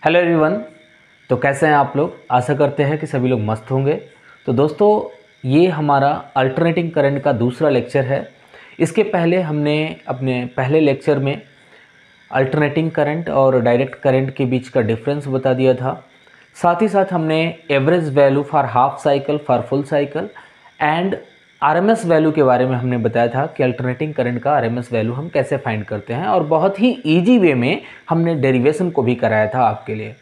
Hello everyone. तो कैसे हैं आप लोग? आशा करते हैं कि सभी लोग मस्त होंगे। तो दोस्तों, ये हमारा अल्टरनेटिंग करंट का दूसरा लेक्चर है। इसके पहले हमने अपने पहले लेक्चर में अल्टरनेटिंग करंट और डायरेक्ट करंट के बीच का डिफरेंस बता दिया था। साथ ही साथ हमने average value for half cycle, for full cycle and RMS value के बारे में हमने बताया था कि अल्टरनेटिंग करंट का आरएमएस वैल्यू हम कैसे फाइंड करते हैं, और बहुत ही इजी वे में हमने डेरिवेशन को भी कराया था आपके लिए।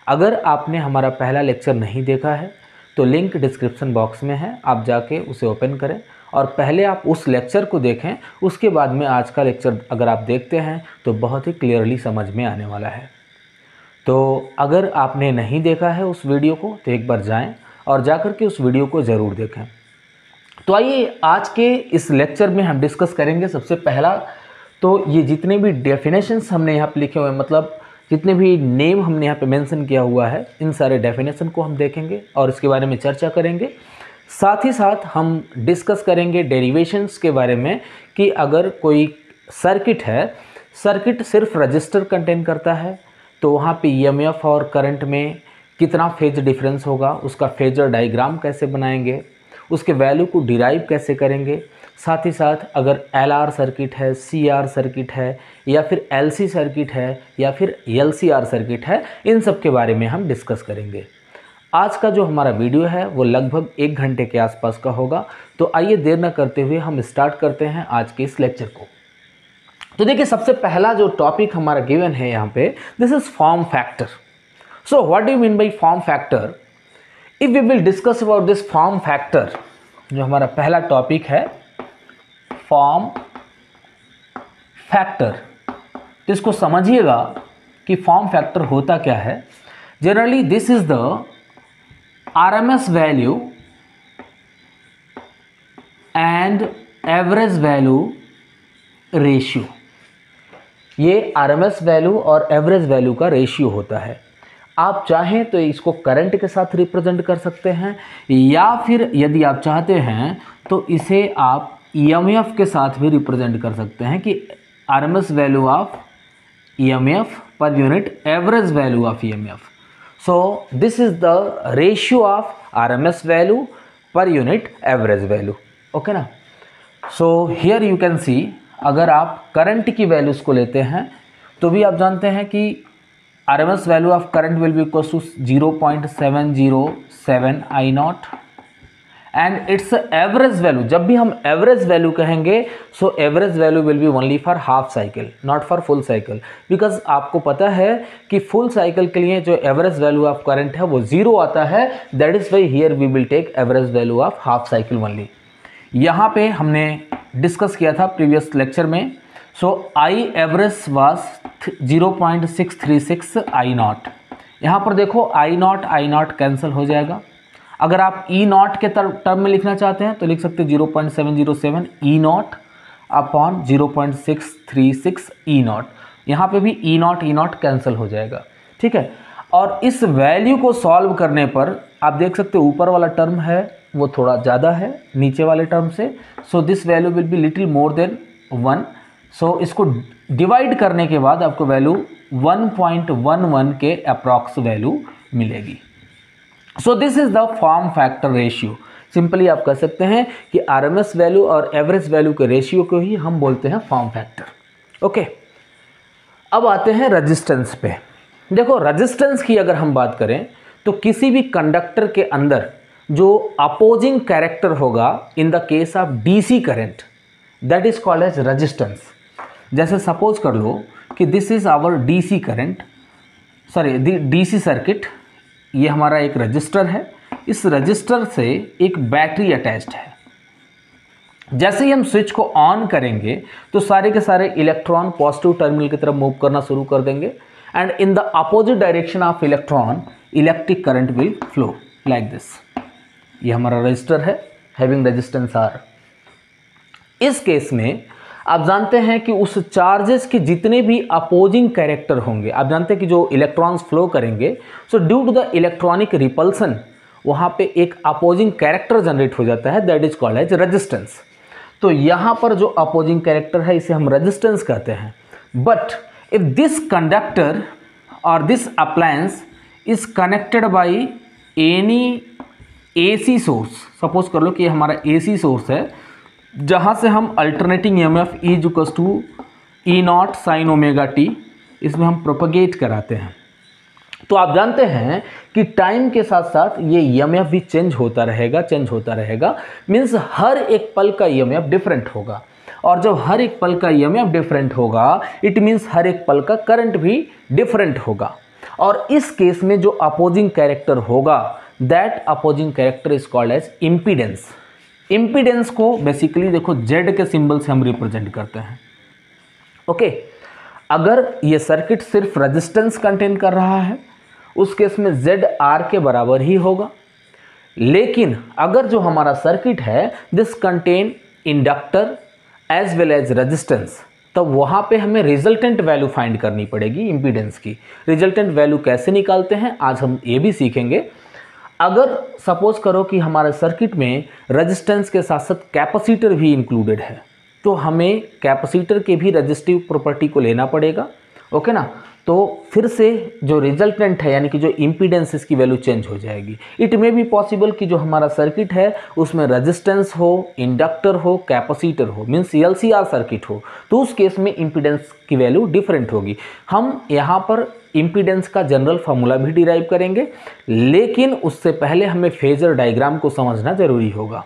अगर आपने हमारा पहला लेक्चर नहीं देखा है तो लिंक डिस्क्रिप्शन बॉक्स में है, आप जाके उसे ओपन करें और पहले आप उस लेक्चर को देखें। उसके बाद में आज का लेक्चर अगर आप देखते हैं तो बहुत ही क्लियरली समझ में आने वाला है। तो अगर आपने नहीं देखा है उस वीडियो को तो एक बार जाएं और जाकर के उस वीडियो को ज़रूर देखें। तो आइए आज के इस लेक्चर में हम डिस्कस करेंगे। सबसे पहला तो ये जितने भी डेफिनेशंस हमने यहाँ पे लिखे हुए हैं, मतलब जितने भी नेम हमने यहाँ पे मेंशन किया हुआ है, इन सारे डेफिनेशन को हम देखेंगे और इसके बारे में चर्चा करेंगे। साथ ही साथ हम डिस्कस करेंगे डेरिवेशंस के बारे में कि अगर कोई सर्किट है, सर्किट सिर्फ रजिस्टर कंटेन करता है तो वहाँ पे ईएमएफ और करंट में कितना फेज डिफरेंस होगा, उसका फेजर डायग्राम कैसे बनाएंगे, उसके वैल्यू को डिराइव कैसे करेंगे। साथ ही साथ अगर एलआर सर्किट है, सीआर सर्किट है या फिर एलसी सर्किट है या फिर एलसीआर सर्किट है, इन सब के बारे में हम डिस्कस करेंगे। आज का जो हमारा वीडियो है वो लगभग 1 घंटे के आसपास का होगा। तो आइए देर न करते हुए हम स्टार्ट करते हैं आज के इस लेक्चर को। तो देखिए, सबसे पहला जो टॉपिक हमारा गिवन है यहाँ पे, this is form factor. So what do you mean by form factor? If we will discuss about this form factor, जो हमारा पहला टॉपिक है फॉर्म फैक्टर, तो इसको समझिएगा कि फॉर्म फैक्टर होता क्या है। Generally this is the RMS value and average value ratio. ये आरएमएस वैल्यू और एवरेज वैल्यू का रेशियो होता है। आप चाहें तो इसको करंट के साथ रिप्रेजेंट कर सकते हैं, या फिर यदि आप चाहते हैं तो इसे आप ईएमएफ के साथ भी रिप्रेजेंट कर सकते हैं कि RMS value of EMF per unit average value of EMF. So this is the ratio of RMS value per unit average value. Okay ना? So here you can see, अगर आप करंट की वैल्यूज़ को लेते हैं तो भी आप जानते हैं कि RMS value of current will be equal to 0.707 I not and its average value. जब भी हम एवरेज वैल्यू कहेंगे so average value will be only for half cycle, not for full cycle, because आपको पता है कि फुल साइकिल के लिए जो एवरेज वैल्यू ऑफ करंट है वो 0 आता है। That is why here we will take average value of half cycle only. यहाँ पे हमने डिस्कस किया था प्रीवियस लेक्चर में। So I average was 0.636 I naught. यहाँ पर देखो आई नॉट कैंसिल हो जाएगा। अगर आप ई नॉट के टर्म में लिखना चाहते हैं तो लिख सकते हैं 0.707 ई नॉट अपॉन 0.636 ई नॉट। यहाँ पे भी ई नॉट कैंसिल हो जाएगा, ठीक है। और इस वैल्यू को सॉल्व करने पर आप देख सकते हो ऊपर वाला टर्म है वो थोड़ा ज़्यादा है नीचे वाले टर्म से। So this value will be little more than 1। सो इसको डिवाइड करने के बाद आपको वैल्यू 1.11 के अप्रॉक्स वैल्यू मिलेगी। सो this is the form factor ratio. Simply आप कह सकते हैं कि आरएमएस वैल्यू और एवरेज वैल्यू के रेशियो को ही हम बोलते हैं फॉर्म फैक्टर। ओके, अब आते हैं रेजिस्टेंस पे। देखो, रेजिस्टेंस की अगर हम बात करें तो किसी भी कंडक्टर के अंदर जो अपोजिंग कैरेक्टर होगा in the case of DC current, that is called as resistance. जैसे सपोज कर लो कि this is our DC current, sorry DC circuit. ये हमारा एक रजिस्टर है, इस रजिस्टर से एक बैटरी अटैच्ड है। जैसे ही हम स्विच को ऑन करेंगे तो सारे के सारे इलेक्ट्रॉन पॉजिटिव टर्मिनल की तरफ मूव करना शुरू कर देंगे and in the opposite direction of electron electric current will flow like this. ये हमारा रजिस्टर है हैविंग रेजिस्टेंस आर। इस केस में आप जानते हैं कि उस चार्जेस के जितने भी अपोजिंग कैरेक्टर होंगे, आप जानते हैं कि जो इलेक्ट्रॉन्स फ्लो करेंगे, so due to the electronic repulsion वहाँ पे एक अपोजिंग कैरेक्टर जनरेट हो जाता है, that is called as resistance. तो यहाँ पर जो अपोजिंग कैरेक्टर है इसे हम रेजिस्टेंस कहते हैं। बट इफ दिस कंडक्टर और this appliance is connected by any AC source. Suppose कर लो कि ये हमारा AC सोर्स है जहाँ से हम alternating EMF E equals to E0 sine omega t इसमें हम प्रोपगेट कराते हैं। तो आप जानते हैं कि टाइम के साथ साथ ये EMF भी चेंज होता रहेगा, मीन्स हर एक पल का EMF डिफरेंट होगा, और जब हर एक पल का EMF डिफरेंट होगा इट मीन्स हर एक पल का करंट भी डिफरेंट होगा। और इस केस में जो अपोजिंग कैरेक्टर होगा that opposing character is called as impedance. Impedance को बेसिकली देखो Z के सिंबल से हम रिप्रेजेंट करते हैं। ओके, अगर ये सर्किट सिर्फ रेजिस्टेंस कंटेन कर रहा है उस केस में Z R के बराबर ही होगा, लेकिन अगर जो हमारा सर्किट है this contain inductor as well as resistance, तब वहाँ पे हमें रिजल्टेंट वैल्यू फाइंड करनी पड़ेगी इम्पीडेंस की। रिजल्टेंट वैल्यू कैसे निकालते हैं आज हम ये भी सीखेंगे। अगर सपोज करो कि हमारे सर्किट में रेजिस्टेंस के साथ साथ कैपेसिटर भी इंक्लूडेड है तो हमें कैपेसिटर के भी रेजिस्टिव प्रॉपर्टी को लेना पड़ेगा। ओके ना, तो फिर से जो रिजल्टेंट है यानी कि जो इम्पीडेंस इसकी वैल्यू चेंज हो जाएगी। इट मे बी पॉसिबल कि जो हमारा सर्किट है उसमें रेजिस्टेंस हो, इंडक्टर हो, कैपेसिटर हो, मीन्स LCR सर्किट हो, तो उस केस में इम्पीडेंस की वैल्यू डिफरेंट होगी। हम यहाँ पर इम्पीडेंस का जनरल फार्मूला भी डिराइव करेंगे, लेकिन उससे पहले हमें फेजर डायग्राम को समझना जरूरी होगा।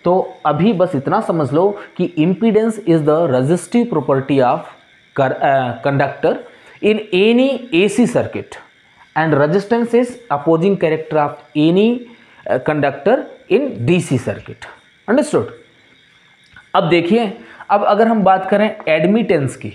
तो अभी बस इतना समझ लो कि impedance is the resistive property of conductor in any AC circuit and resistance is opposing character of any conductor in DC circuit. Understood? अब देखिए, अब अगर हम बात करें एडमिटेंस की,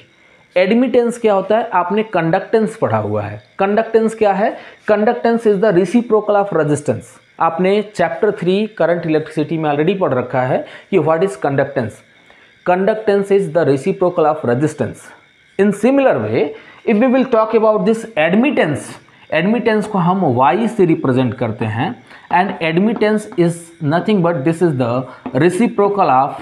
एडमिटेंस क्या होता है? आपने कंडक्टेंस पढ़ा हुआ है। कंडक्टेंस क्या है? Conductance is the reciprocal of resistance. आपने चैप्टर 3 करंट इलेक्ट्रिसिटी में ऑलरेडी पढ़ रखा है कि what is conductance. Conductance is the reciprocal of resistance. In similar way if we will talk about this admittance, admittance को हम Y से represent करते हैं and admittance is nothing but this is the reciprocal of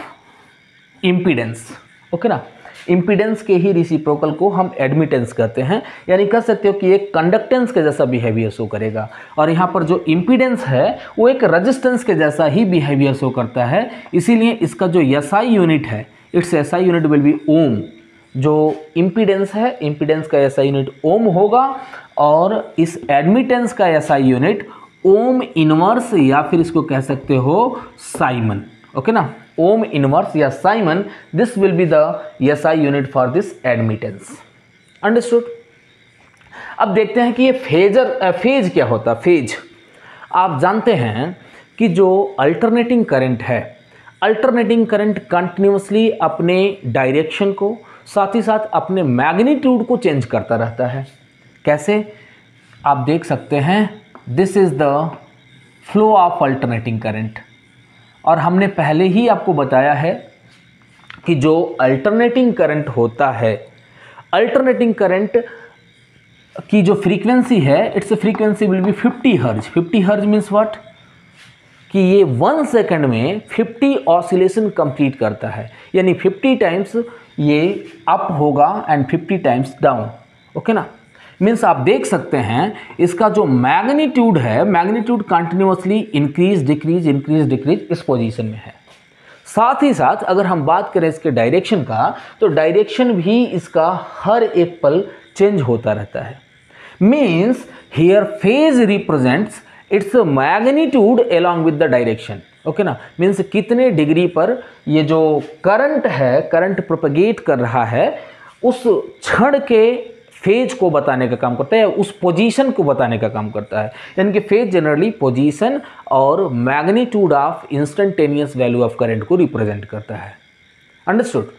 impedance. Okay ना, impedance के ही reciprocal को हम एडमिटेंस कहते हैं, यानी कह सकते हो कि एक कंडक्टेंस के जैसा बिहेवियर शो करेगा, और यहाँ पर जो इम्पीडेंस है वो एक रेजिस्टेंस के जैसा ही बिहेवियर शो करता है। इसीलिए इसका जो SI यूनिट है, it's SI unit will be ohm. जो इम्पीडेंस है, इम्पीडेंस का SI यूनिट ओम होगा, और इस एडमिटेंस का SI यूनिट ओम इनवर्स या फिर इसको कह सकते हो साइमन। ओके ना, ओम इनवर्स या Simon, this will be the SI unit for this admittance. Understood? अब देखते हैं कि ये फेज क्या होता है। फेज आप जानते हैं कि जो अल्टरनेटिंग करंट है, अल्टरनेटिंग करंट कंटिन्यूसली अपने डायरेक्शन को साथ ही साथ अपने मैग्नीट्यूड को चेंज करता रहता है। कैसे? आप देख सकते हैं, this is the flow of alternating current, और हमने पहले ही आपको बताया है कि जो अल्टरनेटिंग करंट होता है, अल्टरनेटिंग करंट की जो फ्रीक्वेंसी है, इट्स फ्रीक्वेंसी विल बी 50 हर्ज। 50 हर्ज मीन्स व्हाट? कि ये 1 सेकंड में 50 ऑसिलेशन कंप्लीट करता है, यानी 50 टाइम्स ये अप होगा एंड 50 टाइम्स डाउन। ओके ना, मीन्स आप देख सकते हैं इसका जो मैग्नीट्यूड है, मैग्नीट्यूड कंटिन्यूअसली इंक्रीज डिक्रीज इस पोजीशन में है। साथ ही साथ अगर हम बात करें इसके डायरेक्शन का, तो डायरेक्शन भी इसका हर एक पल चेंज होता रहता है। Means here phase represents its magnitude along with the direction. Okay ना, मीन्स कितने डिग्री पर ये जो करंट है, करंट प्रोपगेट कर रहा है, उस क्षण के फेज को बताने का काम करता है, उस पोजीशन को बताने का काम करता है। यानी कि फेज जनरली पोजीशन और magnitude of instantaneous value of current को रिप्रेजेंट करता है। अंडरस्टूड?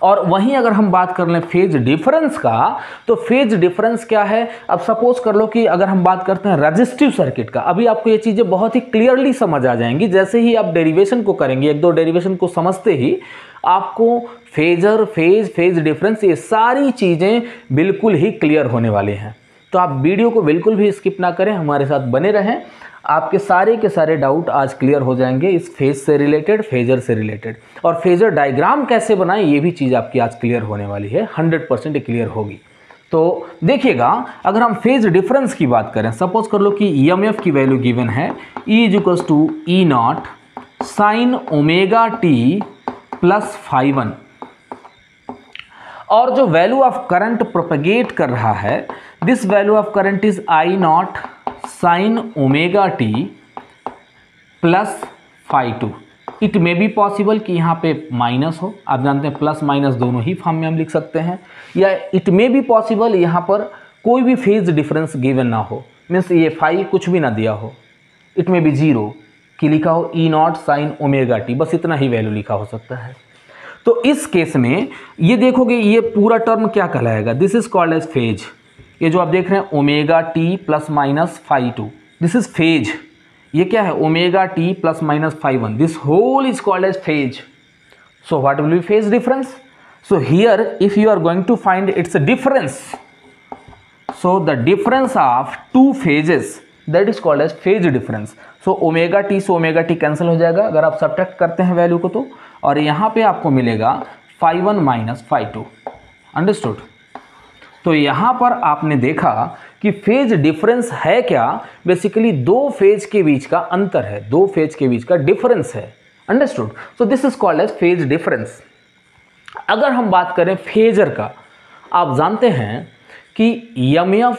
और वहीं अगर हम बात कर लें फेज डिफरेंस का, तो फेज डिफरेंस क्या है? अब सपोज कर लो कि अगर हम बात करते हैं रेजिस्टिव सर्किट का, अभी आपको ये चीज़ें बहुत ही क्लियरली समझ आ जाएंगी। जैसे ही आप डेरिवेशन को करेंगे, एक दो डेरिवेशन को समझते ही आपको फेजर, फेज डिफरेंस, ये सारी चीज़ें बिल्कुल ही क्लियर होने वाली हैं। तो आप वीडियो को बिल्कुल भी स्किप ना करें, हमारे साथ बने रहें। आपके सारे के सारे डाउट आज क्लियर हो जाएंगे इस फेज से रिलेटेड, फेजर से रिलेटेड। और फेजर डायग्राम कैसे बनाएं, ये भी चीज़ आपकी आज क्लियर होने वाली है, 100% क्लियर होगी। तो देखिएगा, अगर हम फेज डिफरेंस की बात करें, सपोज कर लो कि EMF की वैल्यू गिवन है E is to E not sine omega T plus φ1, और जो वैल्यू ऑफ करंट प्रोपेगेट कर रहा है, this value of current is I naught sine omega T plus φ2। It may be possible कि यहाँ पे माइनस हो, आप जानते हैं प्लस माइनस दोनों ही फॉर्म में हम लिख सकते हैं, या इट मे बी पॉसिबल यहाँ पर कोई भी फेज डिफरेंस गिवन ना हो, मीन्स ये फाई कुछ भी ना दिया हो, इट मे बी 0 कि लिखा हो E not sine omega T, बस इतना ही वैल्यू लिखा हो सकता है। तो इस केस में ये देखोगे, ये पूरा टर्म क्या कहलाएगा, this is called as phase. ये जो आप देख रहे हैं omega T plus minus φ2, this is phase. ये क्या है, omega T plus minus φ1, this whole is called as phase. So what will be phase difference? So here if you are going to find its difference, so the difference of two phases that is called as phase difference. So omega T से omega T cancel हो जाएगा अगर आप subtract करते हैं value को, तो और यहाँ पे आपको मिलेगा φ1 माइनस φ2। अंडरस्टूड? तो यहाँ पर आपने देखा कि फेज डिफरेंस है क्या, बेसिकली दो फेज के बीच का अंतर है, दो फेज के बीच का डिफरेंस है। Understood? So this is called as phase difference. अगर हम बात करें फेजर का, आप जानते हैं कि EMF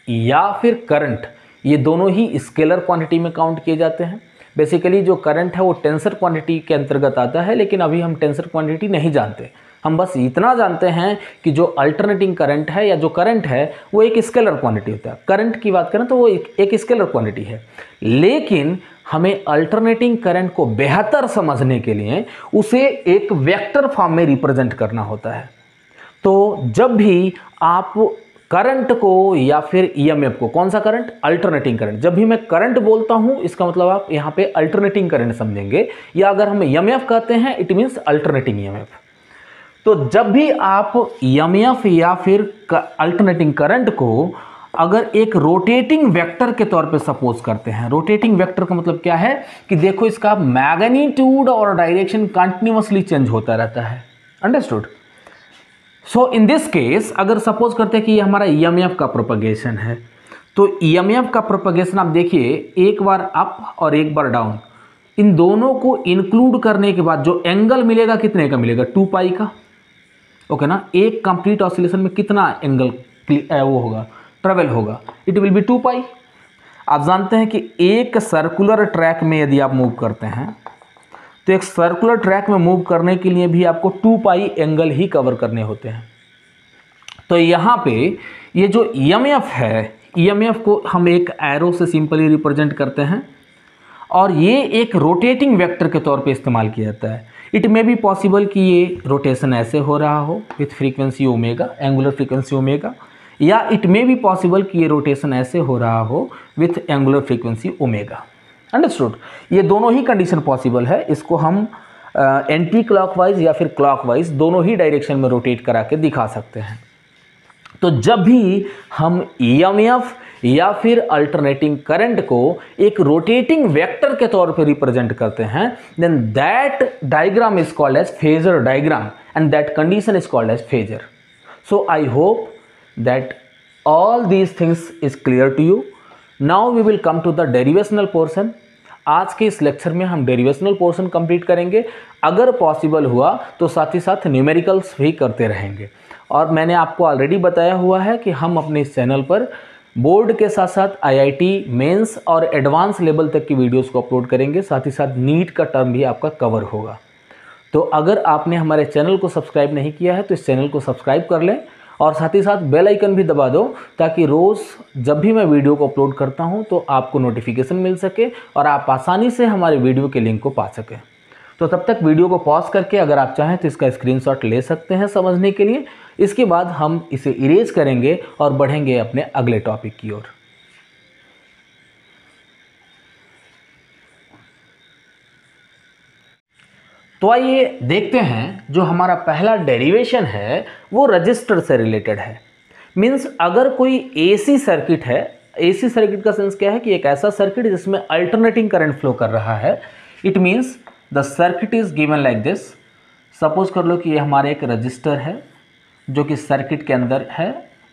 या फिर करंट, ये दोनों ही स्केलर क्वांटिटी में काउंट किए जाते हैं। बेसिकली जो करंट है वो टेंसर क्वांटिटी के अंतर्गत आता है, लेकिन अभी हम टेंसर क्वांटिटी नहीं जानते, हम बस इतना जानते हैं कि जो अल्टरनेटिंग करंट है या जो करंट है वो एक स्केलर क्वांटिटी होता है। करंट की बात करें तो वो एक स्केलर क्वांटिटी है, लेकिन हमें अल्टरनेटिंग करंट को बेहतर समझने के लिए उसे एक वेक्टर फॉर्म में रिप्रेजेंट करना होता है। तो जब भी आप करंट को या फिर EMF को, कौन सा करंट, अल्टरनेटिंग करंट, जब भी मैं करंट बोलता हूं इसका मतलब आप यहाँ पे अल्टरनेटिंग करंट समझेंगे, या अगर हम EMF कहते हैं इट मीन्स अल्टरनेटिंग EMF। तो जब भी आप EMF या फिर अल्टरनेटिंग करंट को अगर एक रोटेटिंग वेक्टर के तौर पे सपोज करते हैं, रोटेटिंग वेक्टर का मतलब क्या है कि देखो इसका मैग्नीट्यूड और डायरेक्शन कंटिन्यूअसली चेंज होता रहता है। Understood? So in this case अगर सपोज करते हैं कि ये हमारा EMF का प्रोपगेशन है, तो EMF का प्रोपगेशन आप देखिए, एक बार अप और एक बार डाउन, इन दोनों को इंक्लूड करने के बाद जो एंगल मिलेगा कितने का मिलेगा, 2 पाई का। ओके ना? एक कंप्लीट ऑसिलेशन में कितना एंगल वो होगा, ट्रेवल होगा, इट विल बी 2 पाई। आप जानते हैं कि एक सर्कुलर ट्रैक में यदि आप मूव करते हैं तो एक सर्कुलर ट्रैक में मूव करने के लिए भी आपको 2 पाई एंगल ही कवर करने होते हैं। तो यहाँ पे ये जो EMF है, EMF को हम एक एरो से सिंपली रिप्रेजेंट करते हैं, और ये एक रोटेटिंग वेक्टर के तौर पे इस्तेमाल किया जाता है। इट मे बी पॉसिबल कि ये रोटेशन ऐसे हो रहा हो with frequency omega, angular frequency omega, या इट मे बी पॉसिबल कि ये रोटेशन ऐसे हो रहा हो with angular frequency omega. Understood? ये दोनों ही कंडीशन पॉसिबल है। इसको हम एंटी क्लॉकवाइज या फिर क्लॉकवाइज दोनों ही डायरेक्शन में रोटेट करा के दिखा सकते हैं। तो जब भी हम EMF या फिर अल्टरनेटिंग करंट को एक रोटेटिंग वेक्टर के तौर पर रिप्रेजेंट करते हैं, then that diagram is called as phasor diagram and that condition is called as phasor. So I hope that all these things is clear to you. Now we will come to the derivational portion. आज के इस lecture में हम derivational portion complete करेंगे, अगर possible हुआ तो साथ ही साथ न्यूमेरिकल्स भी करते रहेंगे। और मैंने आपको ऑलरेडी बताया हुआ है कि हम अपने इस चैनल पर बोर्ड के साथ साथ IIT मेंस और एडवांस लेवल तक की वीडियोस को अपलोड करेंगे, साथ ही साथ नीट का टर्म भी आपका कवर होगा। तो अगर आपने हमारे चैनल को सब्सक्राइब नहीं किया है तो इस चैनल को सब्सक्राइब कर लें, और साथ ही साथ बेल आइकन भी दबा दो, ताकि रोज़ जब भी मैं वीडियो को अपलोड करता हूं तो आपको नोटिफिकेशन मिल सके और आप आसानी से हमारे वीडियो के लिंक को पा सकें। तो तब तक वीडियो को पॉज करके अगर आप चाहें तो इसका स्क्रीनशॉट ले सकते हैं समझने के लिए। इसके बाद हम इसे इरेज करेंगे और बढ़ेंगे अपने अगले टॉपिक की ओर। तो आइए देखते हैं, जो हमारा पहला डेरिवेशन है वो रजिस्टर से रिलेटेड है। मीन्स अगर कोई AC सर्किट है, AC सर्किट का सेंस क्या है कि एक ऐसा सर्किट जिसमें अल्टरनेटिंग करंट फ्लो कर रहा है। It means the circuit is given like this. Suppose कर लो कि ये हमारा एक रजिस्टर है जो कि सर्किट के अंदर है,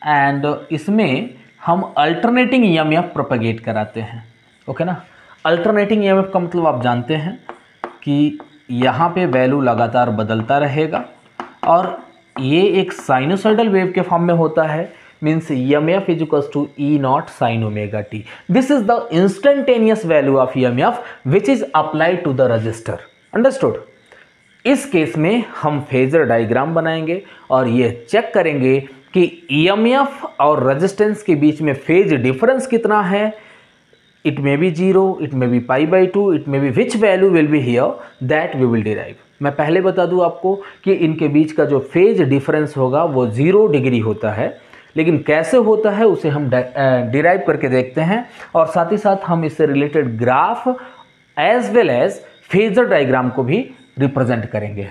एंड इसमें हम अल्टरनेटिंग ईएमएफ प्रोपेगेट कराते हैं। ओके ना, अल्टरनेटिंग ईएमएफ का मतलब आप जानते हैं कि यहाँ पे वैल्यू लगातार बदलता रहेगा और ये एक साइनोसॉइडल वेव के फॉर्म में होता है। Means EMF is equals to E not sine omega t. This is the instantaneous value of EMF which is applied to the resistor. Understood. इस केस में हम फेजर डायग्राम बनाएंगे और ये चेक करेंगे कि EMF और रेजिस्टेंस के बीच में फेज डिफरेंस कितना है। It may be 0, it may be π/2, it may be which value will be here that we will derive. मैं पहले बता दूं आपको कि इनके बीच का जो फेज डिफरेंस होगा वो 0 डिग्री होता है, लेकिन कैसे होता है उसे हम डिराइव करके देखते हैं और साथ ही साथ हम इससे related graph as well as phasor diagram को भी रिप्रेजेंट करेंगे।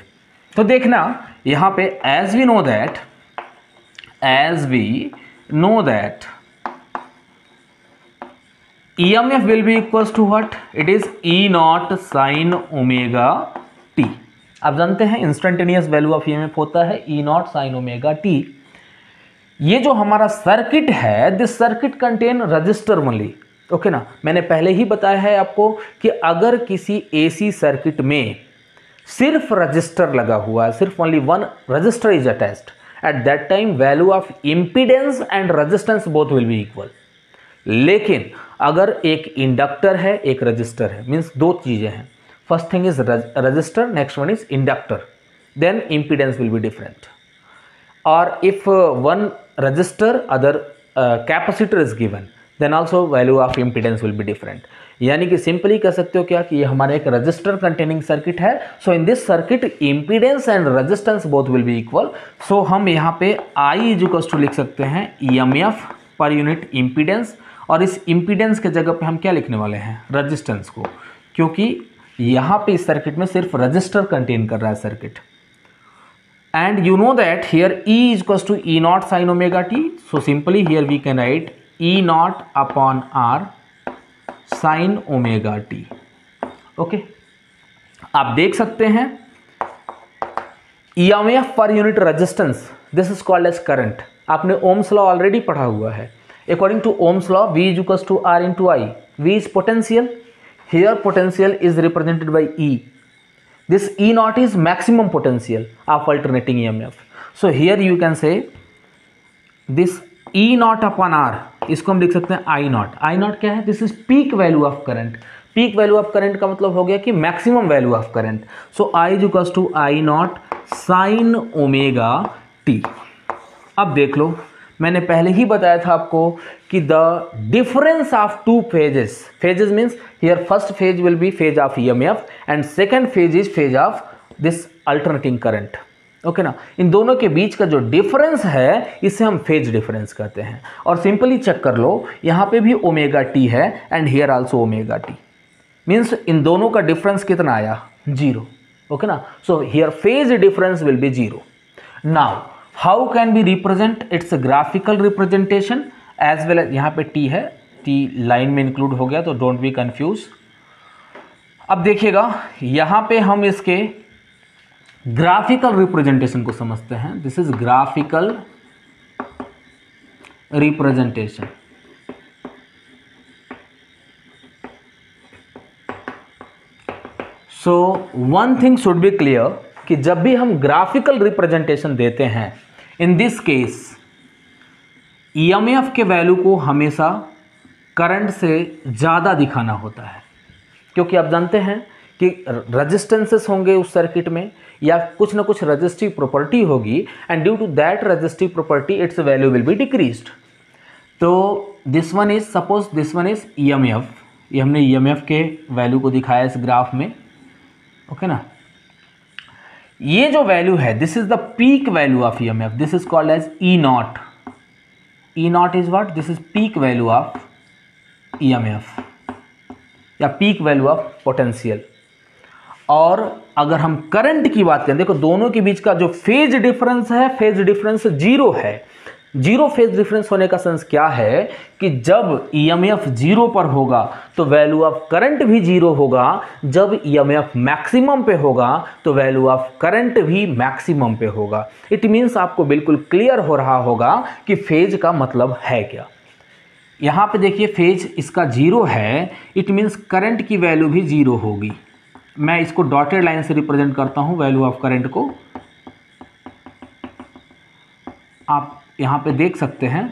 तो देखना यहाँ पे as we know that EMF will be equals to what? It is E not sine omega t. आप जानते हैं इंस्टेंटेनियस वैल्यू ऑफ EMF होता है E not sine omega T. ये जो हमारा सर्किट है, this circuit contain register only. Okay ना, मैंने पहले ही बताया है आपको कि अगर किसी AC सर्किट में सिर्फ रजिस्टर लगा हुआ है, सिर्फ only one register is attached, at that time value of impedance and resistance both will be equal. लेकिन अगर एक इंडक्टर है, एक रजिस्टर है, मीन्स दो चीजें हैं, first thing is resistor, next one is inductor, then impedance will be different. और if one resistor other capacitor is given, then also value of impedance will be different. यानी कि simply कह सकते हो क्या कि ये हमारा एक रजिस्टर कंटेनिंग सर्किट है। So in this circuit impedance and resistance both will be equal. So हम यहाँ पे I इज इक्वल्स टू लिख सकते हैं EMF पर यूनिट इम्पीडेंस, और इस इम्पीडेंस के जगह पे हम क्या लिखने वाले हैं, रेजिस्टेंस को, क्योंकि यहाँ पे इस सर्किट में सिर्फ रजिस्टर कंटेन कर रहा है circuit. And you know that here E is equals to E not sine omega t. So simply here we can write E not upon R sine omega t. Okay, आप देख सकते हैं EMF पर unit resistance, this is called as current. आपने Ohm's law already पढ़ा हुआ है। According to Ohm's law, V is equals to R into I. V is potential. Here potential is represented by E. This E naught is maximum potential of alternating EMF. So here you can say this E naught upon R, इसको हम लिख सकते हैं I naught. I naught क्या है? This is peak value of current. Peak value of current का मतलब हो गया कि maximum value of current. So I is equals to I naught sin omega t. अब देख लो, मैंने पहले ही बताया था आपको कि the difference of two phases means here first phase will be phase of EMF and second phase is phase of this alternating current. Okay ना, इन दोनों के बीच का जो डिफरेंस है इसे हम फेज डिफरेंस कहते हैं। और सिंपली चेक कर लो, यहाँ पे भी ओमेगा टी है and here also omega T, means in दोनों का डिफरेंस कितना आया, 0। ओके ना, so here phase difference will be 0। Now how can we represent its graphical representation as well as, यहाँ पे T है, T लाइन में इंक्लूड हो गया तो डोंट बी कंफ्यूज। अब देखिएगा यहाँ पे हम इसके ग्राफिकल रिप्रेजेंटेशन को समझते हैं। This is graphical representation. So one thing should be clear कि जब भी हम ग्राफिकल रिप्रेजेंटेशन देते हैं, इन दिस केस EMF के वैल्यू को हमेशा करंट से ज़्यादा दिखाना होता है, क्योंकि आप जानते हैं कि रेजिस्टेंसेस होंगे उस सर्किट में या कुछ ना कुछ रेजिस्टिव प्रॉपर्टी होगी and due to that resistive property its value will be decreased. तो this one is, suppose this one is EMF, ये हमने EMF के वैल्यू को दिखाया इस ग्राफ में। ओके ना, ये जो वैल्यू है this is the peak value of EMF, this is called as E not. E not is what, this is peak value of EMF या पीक वैल्यू ऑफ पोटेंशियल। और अगर हम करंट की बात करें, देखो दोनों के बीच का जो फेज डिफरेंस है, फेज डिफरेंस 0 है। जीरो फेज डिफरेंस होने का सेंस क्या है कि जब ईएमएफ जीरो पर होगा तो वैल्यू ऑफ करंट भी जीरो होगा, जब ईएमएफ मैक्सिमम पे होगा तो वैल्यू ऑफ करंट भी मैक्सिमम पे होगा। इट मीन्स आपको बिल्कुल क्लियर हो रहा होगा कि फेज का मतलब है क्या। यहाँ पे देखिए फेज इसका जीरो है, इट मीन्स करंट की वैल्यू भी जीरो होगी। मैं इसको डॉटेड लाइन से रिप्रेजेंट करता हूँ वैल्यू ऑफ करंट को। आप यहाँ पे देख सकते हैं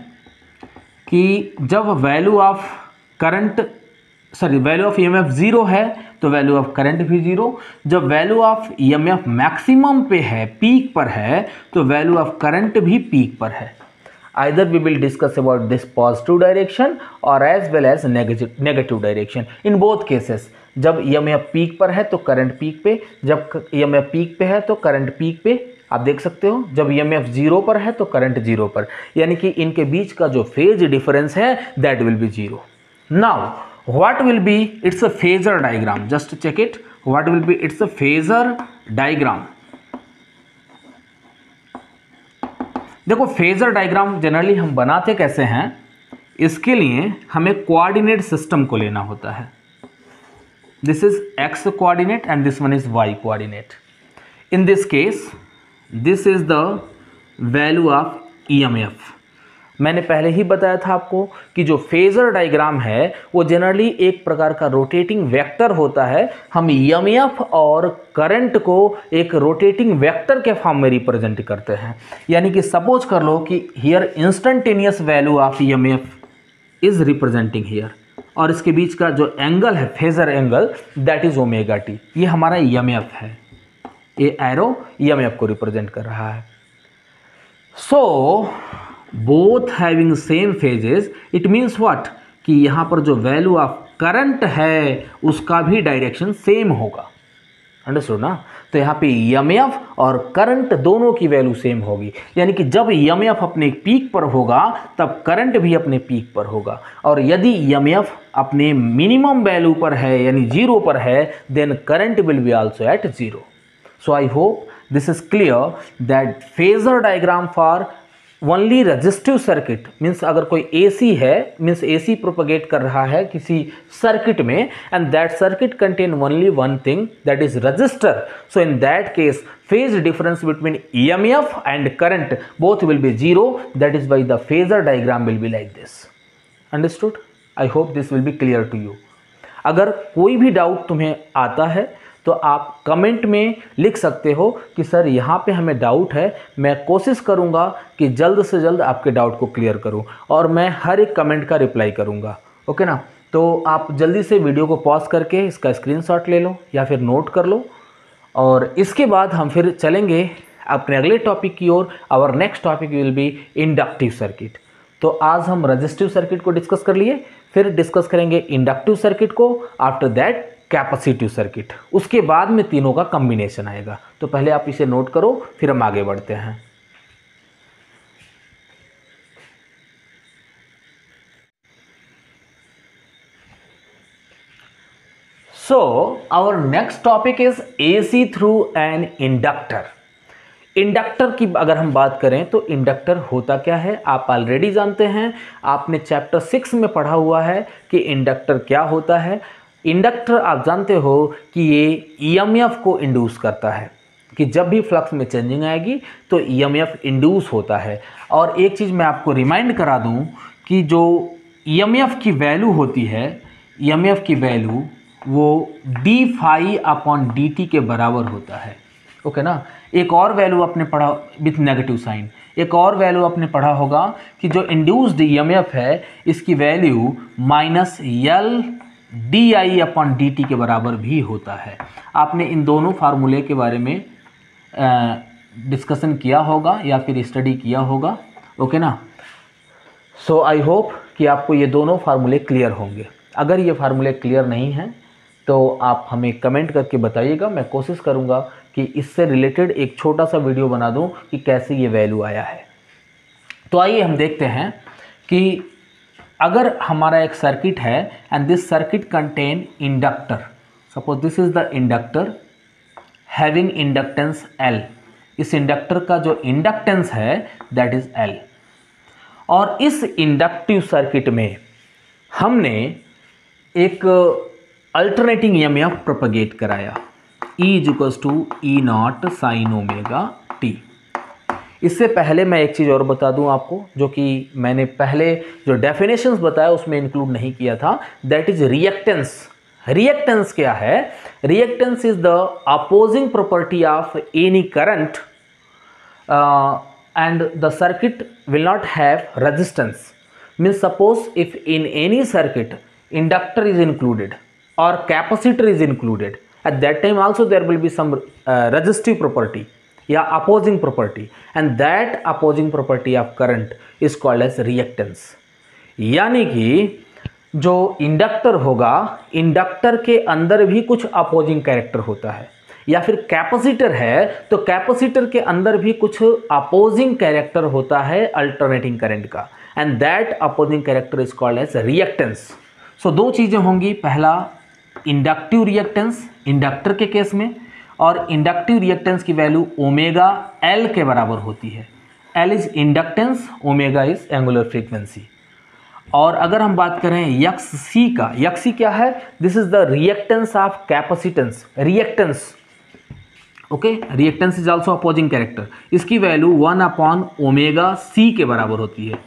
कि जब value of current value of EMF zero है तो वैल्यू ऑफ करंट भी जीरो, जब वैल्यू ऑफ ईएमएफ मैक्सिमम पे है, पीक पर है, तो वैल्यू ऑफ करंट भी पीक पर है। Either we will discuss about this positive direction or as well as negative direction. In both cases, जब EMF पीक पर है तो करंट पीक पे, जब EMF पीक पे है तो करंट पीक पे। आप देख सकते हो जब EMF जीरो पर है तो करंट जीरो पर, यानी कि इनके बीच का जो फेज डिफरेंस है that will be zero. Now what will be its a phasor diagram, just check it, what will be its a phasor diagram. देखो फेजर डायग्राम जनरली हम बनाते कैसे हैं, इसके लिए हमें कोऑर्डिनेट सिस्टम को लेना होता है। This is X coordinate and this one is Y coordinate. In this case this is the value of EMF. मैंने पहले ही बताया था आपको कि जो फेजर डायग्राम है वो जनरली एक प्रकार का रोटेटिंग वेक्टर होता है। हम ईएमएफ और करंट को एक रोटेटिंग वेक्टर के फॉर्म में रिप्रेजेंट करते हैं। यानी कि सपोज कर लो कि here instantaneous value of EMF is representing here, और इसके बीच का जो एंगल है phasor angle that is omega T. ये हमारा ईएमएफ है, ये एरो ईएमएफ को रिप्रेजेंट कर रहा है। So both having same phases, it means what कि यहाँ पर जो वैल्यू ऑफ करंट है उसका भी डायरेक्शन सेम होगा। अंडरस्टूड ना? तो यहाँ पे ईएमएफ और करंट दोनों की वैल्यू सेम होगी, यानी कि जब ईएमएफ अपने पीक पर होगा तब करंट भी अपने पीक पर होगा, और यदि ईएमएफ अपने मिनिमम वैल्यू पर है यानी जीरो पर है then current will be also at zero. So I hope this is clear that phasor diagram for only resistive circuit means अगर कोई एसी है मीन्स एसी प्रोपगेट कर रहा है किसी सर्किट में and that circuit contain only one thing that is register, so in that case phase difference between EMF and current both will be zero, that is why the phasor diagram will be like this. Understood? I hope this will be clear to you. अगर कोई भी doubt तुम्हें आता है तो आप comment में लिख सकते हो कि सर यहाँ पे हमें डाउट है, मैं कोशिश करूँगा कि जल्द से जल्द आपके डाउट को क्लियर करूँ और मैं हर एक कमेंट का रिप्लाई करूँगा। ओके ना? तो आप जल्दी से वीडियो को पॉज करके इसका स्क्रीनशॉट ले लो या फिर नोट कर लो, और इसके बाद हम फिर चलेंगे अपने अगले टॉपिक की ओर। Our next topic will be inductive circuit. तो आज हम रजिस्टिव सर्किट को डिस्कस कर लिए, फिर डिस्कस करेंगे इंडक्टिव सर्किट को, आफ्टर दैट कैपेसिटिव सर्किट, उसके बाद में तीनों का कॉम्बिनेशन आएगा। तो पहले आप इसे नोट करो फिर हम आगे बढ़ते हैं। So our next topic is AC through an inductor. Inductor की अगर हम बात करें तो इंडक्टर होता क्या है आप ऑलरेडी जानते हैं, आपने चैप्टर 6 में पढ़ा हुआ है कि इंडक्टर क्या होता है। इंडक्टर आप जानते हो कि ये ईएमएफ को इंड्यूस करता है, कि जब भी फ्लक्स में चेंजिंग आएगी तो ईएमएफ इंड्यूस होता है। और एक चीज़ मैं आपको रिमाइंड करा दूं कि जो ईएमएफ की वैल्यू होती है, ईएमएफ की वैल्यू वो d phi upon d t के बराबर होता है। ओके ना? एक और वैल्यू आपने पढ़ा विथ नेगेटिव साइन, एक और वैल्यू आपने पढ़ा होगा कि जो इंड्यूस्ड ईएमएफ है इसकी value minus L D I upon d t के बराबर भी होता है। आपने इन दोनों फार्मूले के बारे में डिस्कशन किया होगा या फिर स्टडी किया होगा। ओके ना? सो आई होप कि आपको ये दोनों फार्मूले क्लियर होंगे। अगर ये फार्मूले क्लियर नहीं हैं तो आप हमें कमेंट करके बताइएगा, मैं कोशिश करूँगा कि इससे रिलेटेड एक छोटा सा वीडियो बना दूं कि कैसे ये वैल्यू आया है। तो आइए हम देखते हैं कि अगर हमारा एक सर्किट है and this circuit contain inductor, suppose this is the inductor having inductance L, इस इंडक्टर का जो इंडक्टेंस है दैट इज L। और इस इंडक्टिव सर्किट में हमने एक अल्टरनेटिंग ईएमएफ प्रोपगेट कराया, E = E0 sin omega t। इससे पहले मैं एक चीज़ और बता दूं आपको, जो कि मैंने पहले जो डेफिनेशंस बताया उसमें इंक्लूड नहीं किया था, दैट इज रिएक्टेंस। रिएक्टेंस क्या है? Reactance is the opposing property of any current and the circuit will not have resistance. Means suppose if in any circuit inductor is included or capacitor is included, at that time also there will be some resistive property या opposing property, and that opposing property of current is called as reactance। यानी कि जो inductor होगा, inductor के अंदर भी कुछ opposing character होता है, या फिर कैपेसिटर है तो कैपेसिटर के अंदर भी कुछ अपोजिंग कैरेक्टर होता है अल्टरनेटिंग करंट का, and that opposing character is called as reactance. So दो चीज़ें होंगी, पहला इंडक्टिव रिएक्टेंस इंडक्टर के केस में, और इंडक्टिव रिएक्टेंस की वैल्यू ओमेगा एल के बराबर होती है। L is inductance, omega is angular frequency. और अगर हम बात करें यक्स सी का, यक्स सी क्या है? This is the reactance of capacitance, reactance. Okay, reactance is also opposing character. इसकी वैल्यू 1/ओमेगा सी के बराबर होती है।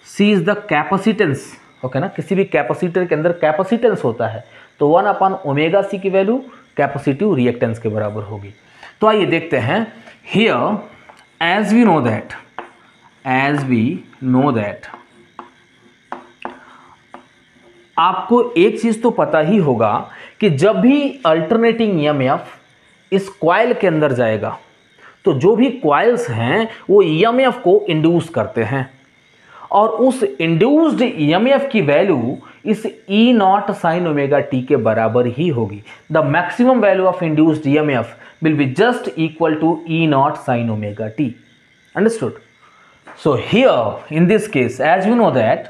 सी इज द कैपेसिटेंस। ओके ना, किसी भी कैपेसिटर के अंदर कैपेसिटेंस होता है, तो 1/ओमेगा सी की वैल्यू कैपेसिटिव रिएक्टेंस के बराबर होगी। तो आइए देखते हैं। Here as we know that आपको एक चीज तो पता ही होगा कि जब भी अल्टरनेटिंग ईएमएफ इस कॉइल के अंदर जाएगा तो जो भी कॉइल्स हैं वो ईएमएफ को इंड्यूस करते हैं, और उस इंड्यूस्ड ईएमएफ की वैल्यू इस E0 sin ओमेगा t के बराबर ही होगी। The maximum value of induced EMF will be just equal to E0 sin omega t। Understood? So here in this case as we know that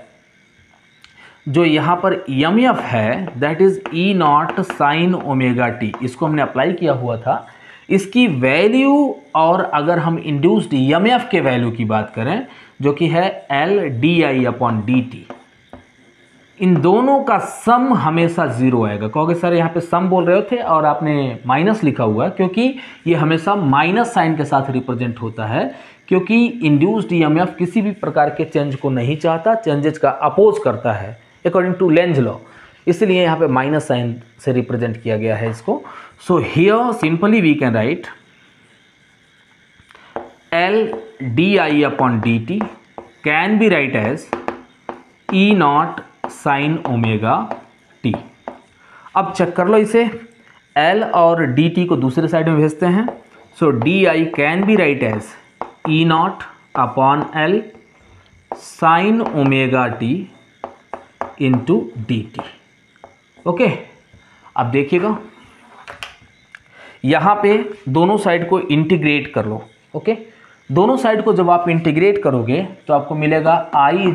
जो यहाँ पर EMF है that is E0 sin omega t, इसको हमने apply किया हुआ था। इसकी वैल्यू, और अगर हम इंड्यूस्ड EMF के वैल्यू की बात करें जो कि है LdI/dt, इन दोनों का सम हमेशा जीरो आएगा। कहोगे सर यहाँ पे सम बोल रहे थे और आपने माइनस लिखा हुआ है, क्योंकि ये हमेशा माइनस साइन के साथ रिप्रेजेंट होता है, क्योंकि इंड्यूस्ड EMF किसी भी प्रकार के चेंज को नहीं चाहता, चेंजेस का अपोज करता है अकॉर्डिंग टू लेंज लॉ, इसलिए यहाँ पे माइनस साइन से रिप्रेजेंट किया गया है इसको। So here simply we can write LdI/dt can be write as E0 sin omega t। अब चेक कर लो इसे, L और dt को दूसरे साइड में भेजते हैं। So di can be write as E0/L sin omega t into dt। Okay, अब देखिएगा यहाँ पे दोनों साइड को इंटीग्रेट कर लो। ओके, दोनों साइड को जब आप इंटीग्रेट करोगे तो आपको मिलेगा I =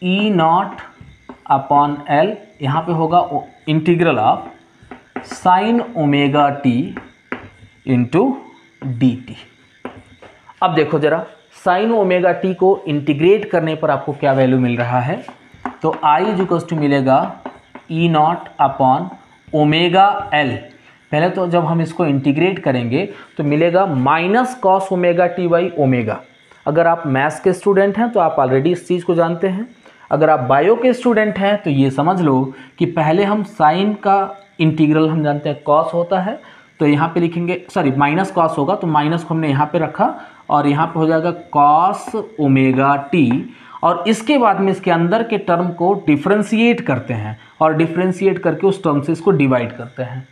E0/L, यहाँ पे होगा integral of sine omega t into dt। अब देखो जरा, साइन ओमेगा t को इंटीग्रेट करने पर आपको क्या वैल्यू मिल रहा है? तो I = मिलेगा E0/ओमेगा L। पहले तो जब हम इसको इंटीग्रेट करेंगे तो मिलेगा minus cos omega t by omega. अगर आप मैथ्स के स्टूडेंट हैं तो आप ऑलरेडी इस चीज़ को जानते हैं। अगर आप बायो के स्टूडेंट हैं तो ये समझ लो कि पहले हम साइन का इंटीग्रल हम जानते हैं कॉस होता है, तो यहाँ पे लिखेंगे, सॉरी माइनस कॉस होगा तो माइनस को हमने यहाँ पे रखा और यहाँ पे हो जाएगा कॉस ओमेगा टी, और इसके बाद में इसके अंदर के टर्म को डिफ्रेंशिएट करते हैं और डिफ्रेंशिएट करके उस टर्म से इसको डिवाइड करते हैं।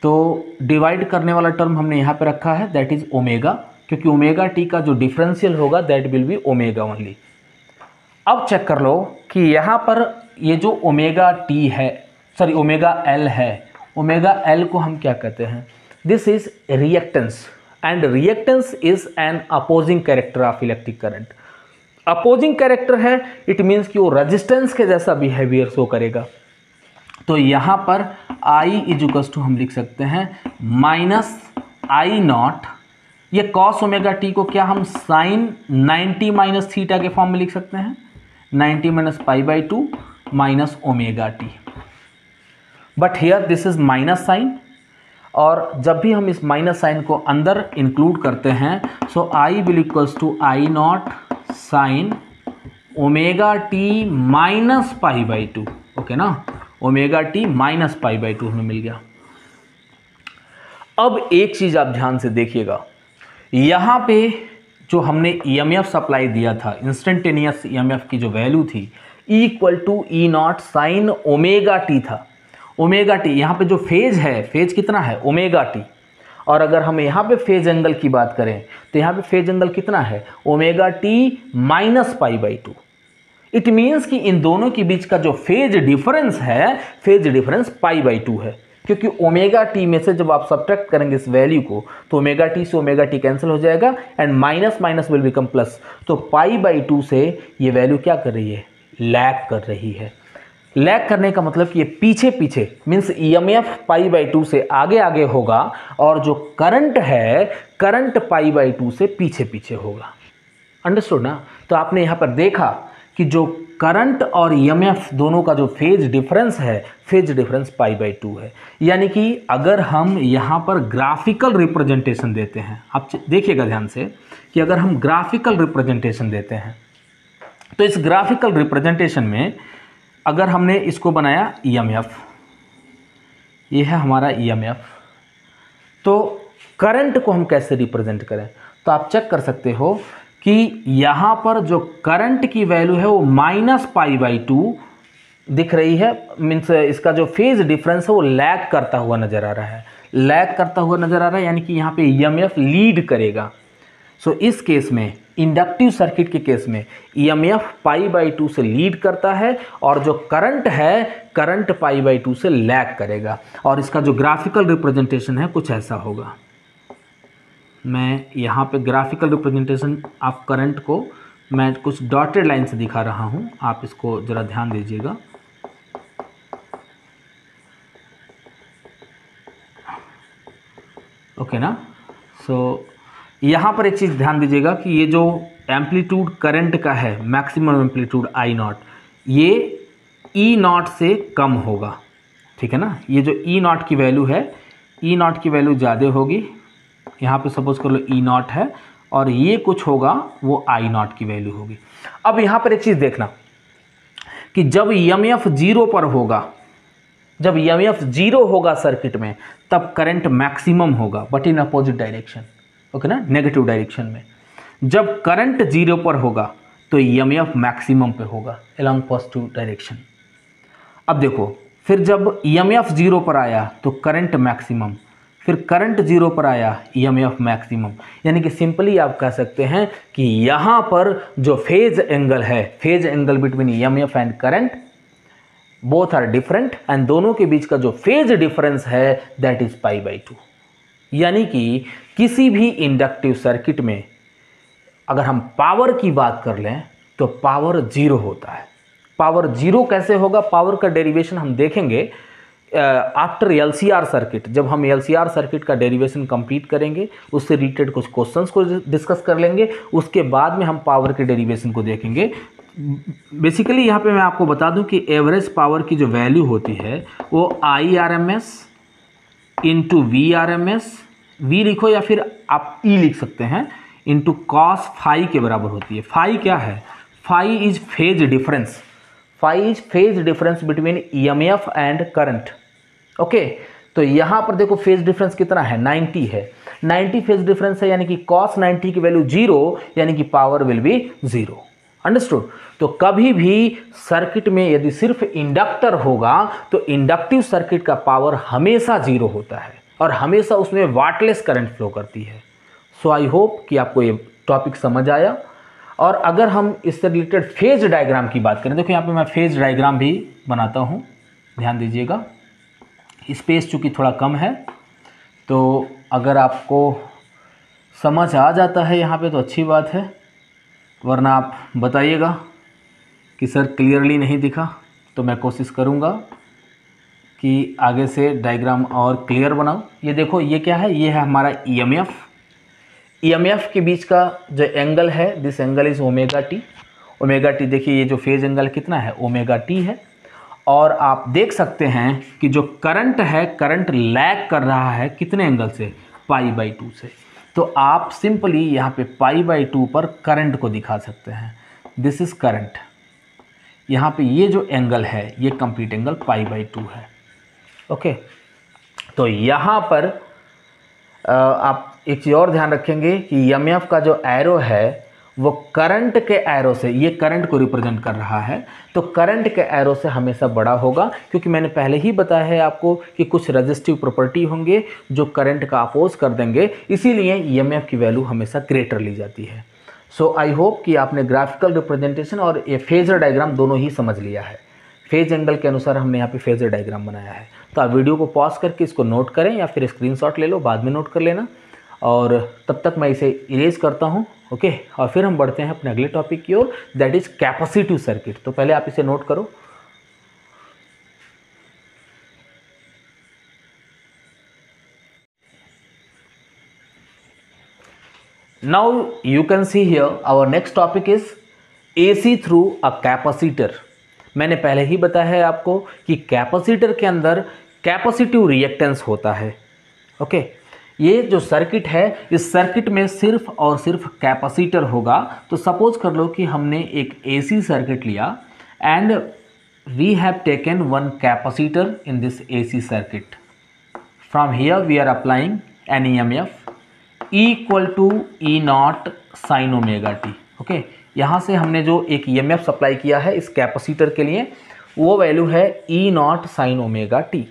तो डिवाइड करने वाला टर्म हमने यहाँ पे रखा है दैट इज ओमेगा, क्योंकि ओमेगा टी का जो डिफरेंशियल होगा that will B omega only. अब चेक कर लो कि यहाँ पर ये जो ओमेगा टी है, सॉरी ओमेगा एल है, ओमेगा एल को हम क्या कहते हैं? This is reactance, and reactance is an opposing character of electric current. Opposing character है, इट मीन्स कि वो रेजिस्टेंस के जैसा बिहेवियर शो करेगा। तो यहाँ पर I = हम लिख सकते हैं -I0 ये कॉस ओमेगा टी को क्या हम साइन 90 माइनस थीटा के फॉर्म में लिख सकते हैं, 90 minus pi by 2 minus omega t, but here this is minus sine, और जब भी हम इस माइनस साइन को अंदर इंक्लूड करते हैं so I will equals to I naught sine omega T minus pi by 2, okay ना, omega T minus pi by 2 हमें मिल गया। अब एक चीज आप ध्यान से देखिएगा, यहां पे जो हमने ईएमएफ सप्लाई दिया था, इंस्टेंटेनियस ईएमएफ की जो वैल्यू थी equal to E not sine omega t था। ओमेगा टी यहाँ पे जो फेज है, फेज कितना है ओमेगा टी, और अगर हम यहाँ पे फेज एंगल की बात करें तो यहाँ पे फेज एंगल कितना है omega T minus pi by 2। It means कि इन दोनों के बीच का जो फेज डिफरेंस है, फेज डिफरेंस पाई बाई 2 है, क्योंकि ओमेगा टी में से जब आप सब्ट्रैक्ट करेंगे इस वैल्यू को तो ओमेगा टी से ओमेगा टी कैंसिल हो जाएगा and minus minus will become plus, तो पाई बाई 2 से ये वैल्यू क्या कर रही है, लैग कर रही है। लैग करने का मतलब कि ये पीछे पीछे मीन्स ईएमएफ पाई बाई 2 से आगे आगे होगा और जो करंट है करंट पाई बाई 2 से पीछे पीछे होगा। अंडरस्टूड ना? तो आपने यहाँ पर देखा कि जो करंट और ईएमएफ दोनों का जो फेज डिफरेंस है, फेज डिफरेंस पाई बाई 2 है। यानी कि अगर हम यहाँ पर ग्राफिकल रिप्रेजेंटेशन देते हैं, आप देखिएगा ध्यान से कि अगर हम ग्राफिकल रिप्रेजेंटेशन देते हैं तो इस ग्राफिकल रिप्रेजेंटेशन में अगर हमने इसको बनाया ईएमएफ, ये है हमारा ईएमएफ, तो करंट को हम कैसे रिप्रेजेंट करें, तो आप चेक कर सकते हो कि यहाँ पर जो करंट की वैल्यू है वो माइनस पाई बाई 2 दिख रही है, मीन्स इसका जो फेज डिफरेंस है वो लैग करता हुआ नजर आ रहा है, लैग करता हुआ नजर आ रहा है, यानी कि यहाँ पे ईएमएफ लीड करेगा। सो इस केस में इंडक्टिव सर्किट के केस में ईएमएफ पाई बाई 2 से लीड करता है और जो करंट है करंट पाई बाई 2 से लैग करेगा, और इसका जो ग्राफिकल रिप्रेजेंटेशन है कुछ ऐसा होगा। मैं यहाँ पे ग्राफिकल रिप्रेजेंटेशन ऑफ करंट को मैं कुछ डॉटेड लाइन से दिखा रहा हूँ, आप इसको ज़रा ध्यान दीजिएगा। ओके ना? सो यहाँ पर एक चीज़ ध्यान दीजिएगा कि ये जो एम्पलीट्यूड करंट का है, मैक्सिमम एम्पलीट्यूड आई नॉट, ये ई नॉट से कम होगा, ठीक है ना? ये जो ई नॉट की वैल्यू है, ई नॉट की वैल्यू ज़्यादा होगी, यहाँ पे सपोज कर लो ई नॉट है और ये कुछ होगा वो आई नॉट की वैल्यू होगी। अब यहाँ पर एक चीज़ देखना कि जब ईएमएफ 0 पर होगा, जब ईएमएफ 0 होगा सर्किट में तब करंट मैक्सिमम होगा, but in opposite direction, okay ना, नेगेटिव डायरेक्शन में। जब करंट 0 पर होगा तो ईएमएफ मैक्सिमम पे होगा अलोंग पॉजिटिव डायरेक्शन। अब देखो, फिर जब ईएमएफ 0 पर आया तो करंट मैक्सिमम, फिर करंट 0 पर आया ईएमएफ मैक्सिमम, यानी कि सिंपली आप कह सकते हैं कि यहाँ पर जो फेज एंगल है, phase angle between EMF and current both are different and दोनों के बीच का जो फेज डिफरेंस है दैट इज पाई बाई 2। यानी कि किसी भी इंडक्टिव सर्किट में अगर हम पावर की बात कर लें तो पावर 0 होता है। पावर 0 कैसे होगा, पावर का डेरिवेशन हम देखेंगे आफ्टर एलसीआर सर्किट। जब हम एलसीआर सर्किट का डेरिवेशन कंप्लीट करेंगे उससे रिलेटेड कुछ क्वेश्चंस को डिस्कस कर लेंगे, उसके बाद में हम पावर के डेरिवेशन को देखेंगे। बेसिकली यहाँ पे मैं आपको बता दूं कि एवरेज पावर की जो वैल्यू होती है वो IRMS इंटू VRMS, V लिखो या फिर आप E लिख सकते हैं, इंटू कॉस फाई के बराबर होती है। फाई क्या है? Phi is phase difference, phi is phase difference between EMF and current. Okay, तो यहाँ पर देखो फेज डिफरेंस कितना है, 90 है, 90 फेज डिफरेंस है, यानी कि कॉस 90 की वैल्यू 0, यानी कि पावर विल बी 0। अंडरस्टूड? तो कभी भी सर्किट में यदि सिर्फ इंडक्टर होगा तो इंडक्टिव सर्किट का पावर हमेशा 0 होता है और हमेशा उसमें वाटलेस करंट फ्लो करती है। सो आई होप कि आपको ये टॉपिक समझ आया। और अगर हम इससे रिलेटेड फेज डायग्राम की बात करें, देखो यहाँ पे मैं फेज डायग्राम भी बनाता हूँ, ध्यान दीजिएगा। स्पेस चूँकि थोड़ा कम है तो अगर आपको समझ आ जाता है यहाँ पे तो अच्छी बात है, वरना आप बताइएगा कि सर क्लियरली नहीं दिखा, तो मैं कोशिश करूँगा कि आगे से डायग्राम और क्लियर बनाऊँ। ये देखो, ये क्या है, ये है हमारा ईएमएफ। EMF के बीच का जो एंगल है, this angle is omega T. Omega T देखिए ये जो फेज एंगल कितना है, ओमेगा टी है। और आप देख सकते हैं कि जो करंट है, करंट लैग कर रहा है कितने एंगल से, π/2 से। तो आप सिंपली यहाँ पे π/2 पर करंट को दिखा सकते हैं, दिस इज करंट। यहाँ पे ये जो एंगल है ये कंप्लीट एंगल π/2 है। ओके, तो यहाँ पर आप एक चीज़ और ध्यान रखेंगे कि EMF का जो एरो है वो करंट के एरो से, ये करंट को रिप्रेजेंट कर रहा है, तो करंट के एरो से हमेशा बड़ा होगा, क्योंकि मैंने पहले ही बताया है आपको कि कुछ रेजिस्टिव प्रॉपर्टी होंगे जो करंट का अपोज कर देंगे, इसीलिए EMF की वैल्यू हमेशा ग्रेटर ली जाती है। सो आई होप कि आपने ग्राफिकल रिप्रेजेंटेशन और ये फेजर डायग्राम दोनों ही समझ लिया है। फेज एंगल के अनुसार हमने यहाँ पे फेजर डायग्राम बनाया है। तो आप वीडियो को पॉज करके इसको नोट करें या फिर स्क्रीनशॉट ले लो, बाद में नोट कर लेना। और तब तक मैं इसे इरेज करता हूँ। ओके, और फिर हम बढ़ते हैं अपने अगले टॉपिक की ओर, दैट इज कैपेसिटिव सर्किट। तो पहले आप इसे नोट करो। Now you can see here our next topic is AC through a capacitor. मैंने पहले ही बताया है आपको कि कैपेसिटर के अंदर कैपेसिटिव रिएक्टेंस होता है। ओके, ये जो सर्किट है, इस सर्किट में सिर्फ और सिर्फ कैपेसिटर होगा। तो सपोज कर लो कि हमने एक AC सर्किट लिया and we have taken one capacitor in this AC circuit. From here we are applying an EMF equal to E0 sine omega t. Okay, यहाँ से हमने जो एक EMF सप्लाई किया है इस कैपेसिटर के लिए, वो वैल्यू है E0 साइन ओमेगा टी।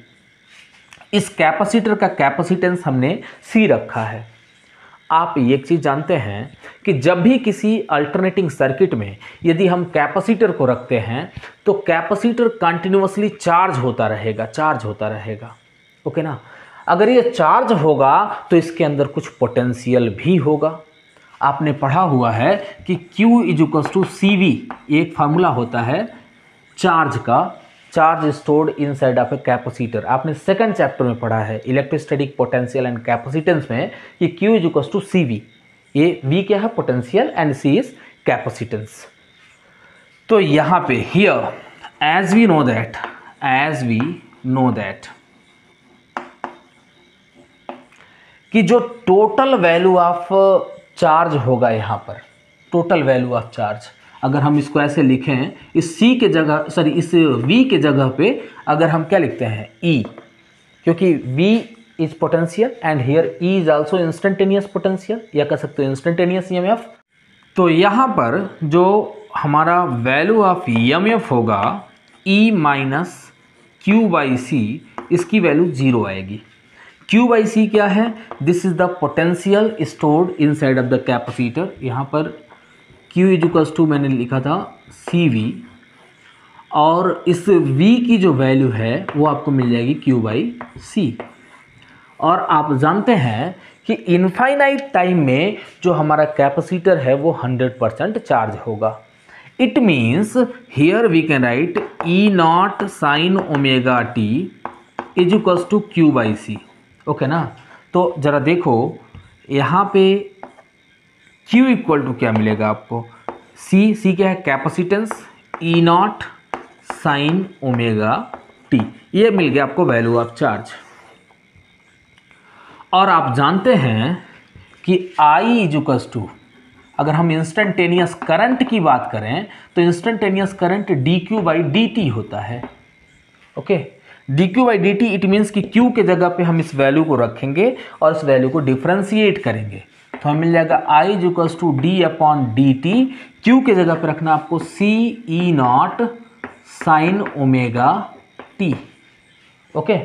इस कैपेसिटर का कैपेसिटेंस हमने C रखा है। आप एक चीज़ जानते हैं कि जब भी किसी अल्टरनेटिंग सर्किट में यदि हम कैपेसिटर को रखते हैं तो कैपेसिटर कंटिन्यूअसली चार्ज होता रहेगा, चार्ज होता रहेगा। ओके ना, अगर ये चार्ज होगा तो इसके अंदर कुछ पोटेंशियल भी होगा। आपने पढ़ा हुआ है कि Q = CV, एक फार्मूला होता है चार्ज का, charge stored inside of a capacitor. आपने सेकंड चैप्टर में पढ़ा है इलेक्ट्रोस्टैटिक पोटेंशियल एंड कैपेसिटेंस में कि Q = CV। ये V क्या है, potential, and C is capacitance. तो यहाँ पे here as we know that कि जो टोटल वैल्यू ऑफ चार्ज होगा, यहाँ पर टोटल वैल्यू ऑफ चार्ज, अगर हम इसको ऐसे लिखें, इस C के जगह, सॉरी इस V के जगह पे अगर हम क्या लिखते हैं, E, क्योंकि V is potential and here E is also instantaneous potential, या कह सकते हो इंस्टेंटेनियस EMF। तो यहाँ पर जो हमारा वैल्यू ऑफ EMF होगा E - Q/C, इसकी वैल्यू 0 आएगी। Q/C क्या है, this is the potential stored inside of the capacitor. यहाँ पर Q = मैंने लिखा था CV, और इस V की जो वैल्यू है वो आपको मिल जाएगी Q/C। और आप जानते हैं कि इनफाइनाइट टाइम में जो हमारा कैपेसिटर है वो 100% चार्ज होगा। It means here we can write E0 sine omega t = Q/C। Okay ना, तो ज़रा देखो यहाँ पे Q = क्या मिलेगा आपको, C क्या है, capacitance, E0 sine omega T, ये मिल गया आपको वैल्यू ऑफ चार्ज। और आप जानते हैं कि I = अगर हम इंस्टेंटेनियस करंट की बात करें तो इंस्टेंटेनियस करंट dQ/dt होता है। ओके, dQ/dt, इट मीन्स कि Q के जगह पे हम इस वैल्यू को रखेंगे और इस वैल्यू को डिफ्रेंशिएट करेंगे, तो हमें मिल जाएगा I = d/dt। Q के जगह पे रखना आपको C E0 sine omega t. Okay,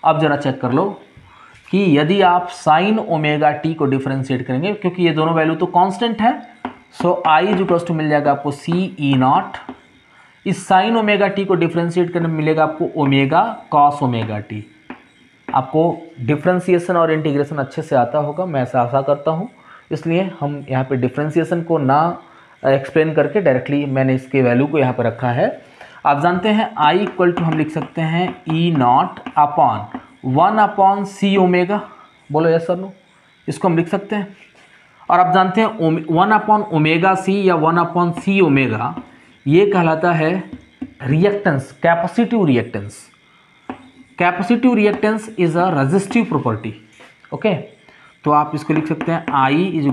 अब जरा चेक कर लो कि यदि आप साइन ओमेगा टी को डिफ्रेंशिएट करेंगे, क्योंकि ये दोनों वैल्यू तो कांस्टेंट है, सो I = मिल जाएगा आपको C E0। इस साइन ओमेगा टी को डिफ्रेंशिएट करने में मिलेगा आपको ओमेगा कॉस ओमेगा टी। आपको डिफ्रेंशिएशन और इंटीग्रेशन अच्छे से आता होगा, मैं ऐसा आशा करता हूँ, इसलिए हम यहाँ पे डिफ्रेंशिएशन को ना एक्सप्लेन करके डायरेक्टली मैंने इसके वैल्यू को यहाँ पर रखा है। आप जानते हैं I = हम लिख सकते हैं E0 / 1/C ओमेगा, बोलो यस सर नो, इसको हम लिख सकते हैं। और आप जानते हैं 1/ओमेगा c या 1/c ओमेगा ये कहलाता है reactance, capacitive reactance. Capacitive reactance is a resistive property. Okay, तो आप इसको लिख सकते हैं I =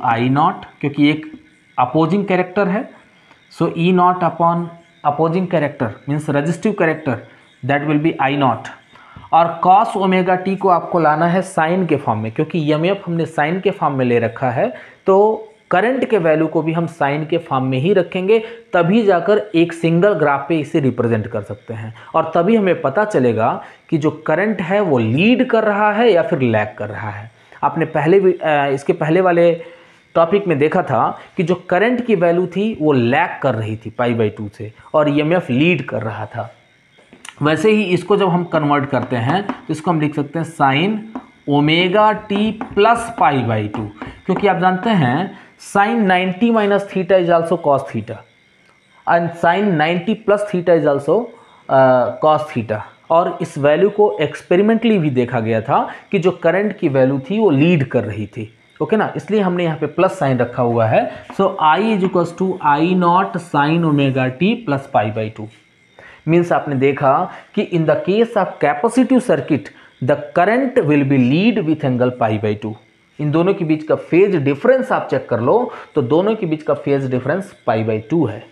I0, क्योंकि एक अपोजिंग कैरेक्टर है, सो E0 upon opposing character means resistive character, that will B I0। और cos ओमेगा टी को आपको लाना है साइन के फॉर्म में, क्योंकि EMF हमने साइन के फॉर्म में ले रखा है, तो करंट के वैल्यू को भी हम साइन के फॉर्म में ही रखेंगे, तभी जाकर एक सिंगल ग्राफ पे इसे रिप्रेजेंट कर सकते हैं, और तभी हमें पता चलेगा कि जो करंट है वो लीड कर रहा है या फिर लैग कर रहा है। आपने इसके पहले वाले टॉपिक में देखा था कि जो करंट की वैल्यू थी वो लैग कर रही थी π/2 से, और EMF लीड कर रहा था। वैसे ही इसको जब हम कन्वर्ट करते हैं तो इसको हम लिख सकते हैं साइन ओमेगा टी प्लस π/2, क्योंकि आप जानते हैं sine 90 minus theta is also cos theta and sine 90 plus theta is also cos theta. और इस वैल्यू को एक्सपेरिमेंटली भी देखा गया था कि जो करंट की वैल्यू थी वो लीड कर रही थी। ओके ना, इसलिए हमने यहाँ पे प्लस साइन रखा हुआ है। So I = I0 sine omega T plus π/2 means आपने देखा कि in the case of capacitive circuit the current will be lead with angle π/2। इन दोनों के बीच का फेज डिफरेंस आप चेक कर लो तो दोनों के बीच का फेज डिफरेंस π/2 है।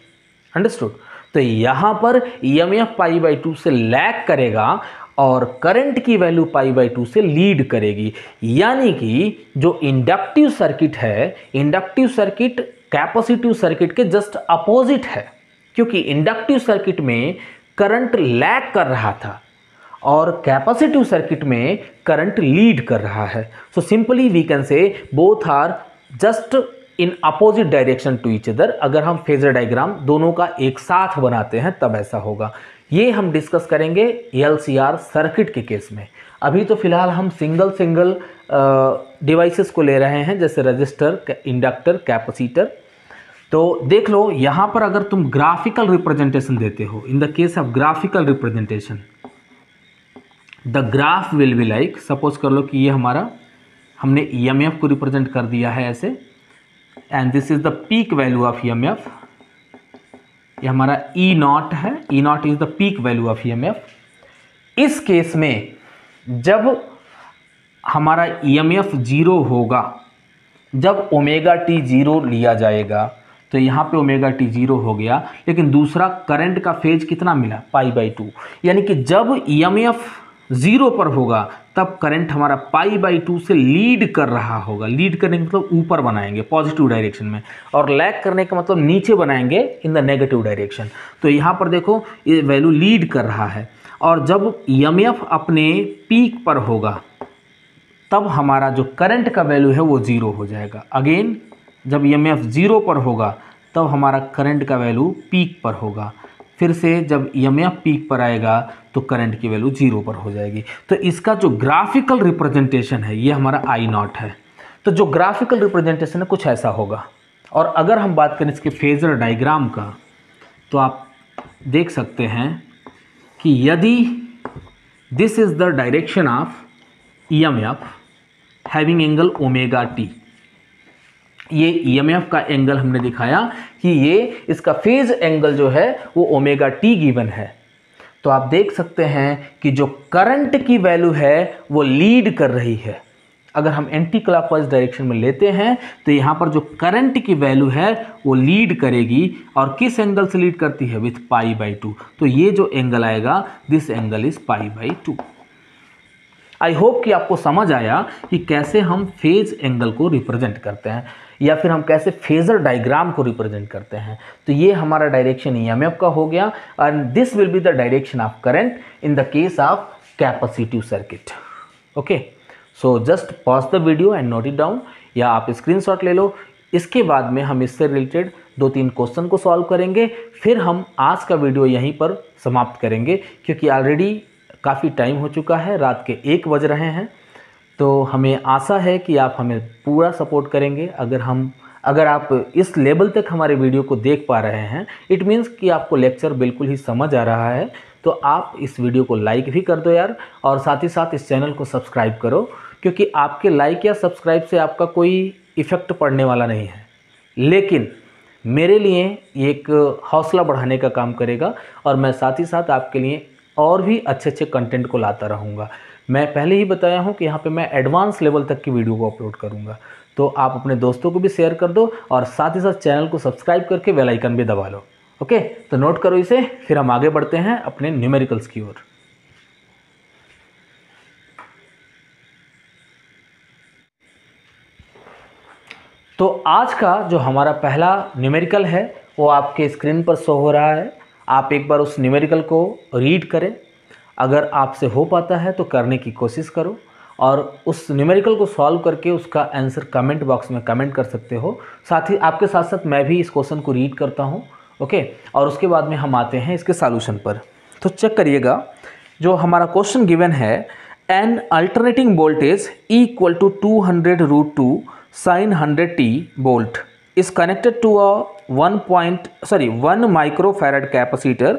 अंडरस्टूड? तो यहां पर EMF π/2 से लैग करेगा और करंट की वैल्यू π/2 से लीड करेगी, यानी कि जो इंडक्टिव सर्किट है, इंडक्टिव सर्किट कैपेसिटिव सर्किट के जस्ट अपोजिट है, क्योंकि इंडक्टिव सर्किट में करंट लैग कर रहा था और कैपेसिटिव सर्किट में करंट लीड कर रहा है। So simply we can say both are just in opposite direction to each other. अगर हम फेजर डायग्राम दोनों का एक साथ बनाते हैं तब ऐसा होगा। ये हम डिस्कस करेंगे LCR सर्किट के केस में। अभी तो फिलहाल हम सिंगल डिवाइसेस को ले रहे हैं, जैसे रजिस्टर, इंडक्टर, कैपेसिटर। तो देख लो यहाँ पर अगर तुम ग्राफिकल रिप्रेजेंटेशन देते हो, इन the case of graphical representation the graph will be like, suppose कर लो कि ये हमारा हमने EMF को रिप्रेजेंट कर दिया है ऐसे, and this is the peak value of EMF। ये हमारा E0 है, E0 is the peak value of EMF। इस केस में जब हमारा EMF 0 होगा, जब ओमेगा टी 0 लिया जाएगा, तो यहाँ पे ओमेगा टी 0 हो गया, लेकिन दूसरा करंट का फेज कितना मिला π/2, यानी कि जब EMF 0 पर होगा तब करंट हमारा π/2 से लीड कर रहा होगा। लीड करने का मतलब ऊपर बनाएंगे पॉजिटिव डायरेक्शन में, और लैग करने का मतलब नीचे बनाएंगे इन द नेगेटिव डायरेक्शन। तो यहाँ पर देखो ये वैल्यू लीड कर रहा है, और जब EMF अपने पीक पर होगा तब हमारा जो करंट का वैल्यू है वो 0 हो जाएगा। अगेन जब EMF 0 पर होगा तब हमारा करंट का वैल्यू पीक पर होगा। फिर से जब EMF पीक पर आएगा तो करंट की वैल्यू 0 पर हो जाएगी। तो इसका जो ग्राफिकल रिप्रेजेंटेशन है ये हमारा I0 है। तो जो ग्राफिकल रिप्रेजेंटेशन है कुछ ऐसा होगा। और अगर हम बात करें इसके फेजर डायग्राम का, तो आप देख सकते हैं कि यदि this is the direction of EMF having angle omega T, ये EMF का एंगल हमने दिखाया कि ये इसका फेज एंगल जो है वो ओमेगा टी गिवन है। तो आप देख सकते हैं कि जो करंट की वैल्यू है वो लीड कर रही है। अगर हम एंटी क्लॉकवाइज डायरेक्शन में लेते हैं तो यहाँ पर जो करंट की वैल्यू है वो लीड करेगी, और किस एंगल से लीड करती है? विथ π/2। तो ये जो एंगल आएगा, this angle is π/2। I hope कि आपको समझ आया कि कैसे हम फेज एंगल को रिप्रेजेंट करते हैं, या फिर हम कैसे फेजर डायग्राम को रिप्रेजेंट करते हैं। तो ये हमारा डायरेक्शन EMF का हो गया, and this will be the direction of current in the case of capacitive circuit. Okay, so just pause the video and note it down, या आप स्क्रीनशॉट ले लो। इसके बाद में हम इससे रिलेटेड 2-3 क्वेश्चन को सॉल्व करेंगे, फिर हम आज का वीडियो यहीं पर समाप्त करेंगे, क्योंकि ऑलरेडी काफ़ी टाइम हो चुका है, रात के 1 बज रहे हैं। तो हमें आशा है कि आप हमें पूरा सपोर्ट करेंगे। अगर आप इस लेवल तक हमारे वीडियो को देख पा रहे हैं, इट मीन्स कि आपको लेक्चर बिल्कुल ही समझ आ रहा है। तो आप इस वीडियो को लाइक भी कर दो यार, और साथ ही साथ इस चैनल को सब्सक्राइब करो, क्योंकि आपके लाइक या सब्सक्राइब से आपका कोई इफ़ेक्ट पड़ने वाला नहीं है, लेकिन मेरे लिए ये एक हौसला बढ़ाने का काम करेगा और मैं साथ ही साथ आपके लिए और भी अच्छे अच्छे कंटेंट को लाता रहूँगा। मैं पहले ही बताया हूँ कि यहाँ पे मैं एडवांस लेवल तक की वीडियो को अपलोड करूँगा, तो आप अपने दोस्तों को भी शेयर कर दो और साथ ही साथ चैनल को सब्सक्राइब करके बेल आइकन भी दबा लो। ओके, तो नोट करो इसे, फिर हम आगे बढ़ते हैं अपने न्यूमेरिकल्स की ओर। तो आज का जो हमारा पहला न्यूमेरिकल है वो आपके स्क्रीन पर शो हो रहा है। आप एक बार उस न्यूमेरिकल को रीड करें, अगर आपसे हो पाता है तो करने की कोशिश करो और उस न्यूमेरिकल को सॉल्व करके उसका आंसर कमेंट बॉक्स में कमेंट कर सकते हो। साथ ही आपके साथ साथ मैं भी इस क्वेश्चन को रीड करता हूँ। ओके, और उसके बाद में हम आते हैं इसके सॉल्यूशन पर। तो चेक करिएगा, जो हमारा क्वेश्चन गिवन है, an alternating voltage equal to 200√2 sin 100t volt is connected to a 1 microfarad capacitor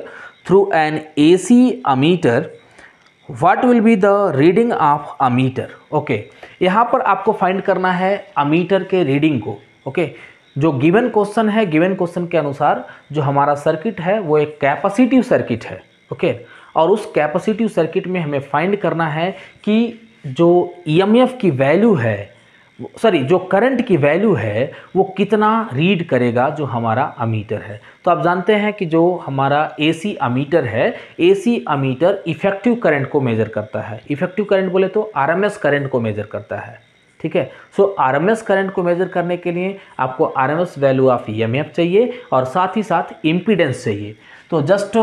through an AC ammeter. What will be the reading of ammeter? Okay, यहाँ पर आपको फाइंड करना है अमीटर के रीडिंग को। Okay, जो given question है, given question के अनुसार जो हमारा सर्किट है वो एक कैपेसिटिव सर्किट है। ओके, और उस कैपेसिटिव सर्किट में हमें फाइंड करना है कि जो ईएमएफ की वैल्यू है, जो करंट की वैल्यू है वो कितना रीड करेगा जो हमारा अमीटर है। तो आप जानते हैं कि जो हमारा एसी अमीटर है, एसी अमीटर इफेक्टिव करंट को मेजर करता है। इफेक्टिव करंट बोले तो आरएमएस करंट को मेजर करता है। ठीक है, सो आरएमएस करंट को मेजर करने के लिए आपको आरएमएस वैल्यू ऑफ ईएमएफ चाहिए और साथ ही साथ इम्पीडेंस चाहिए। तो जस्ट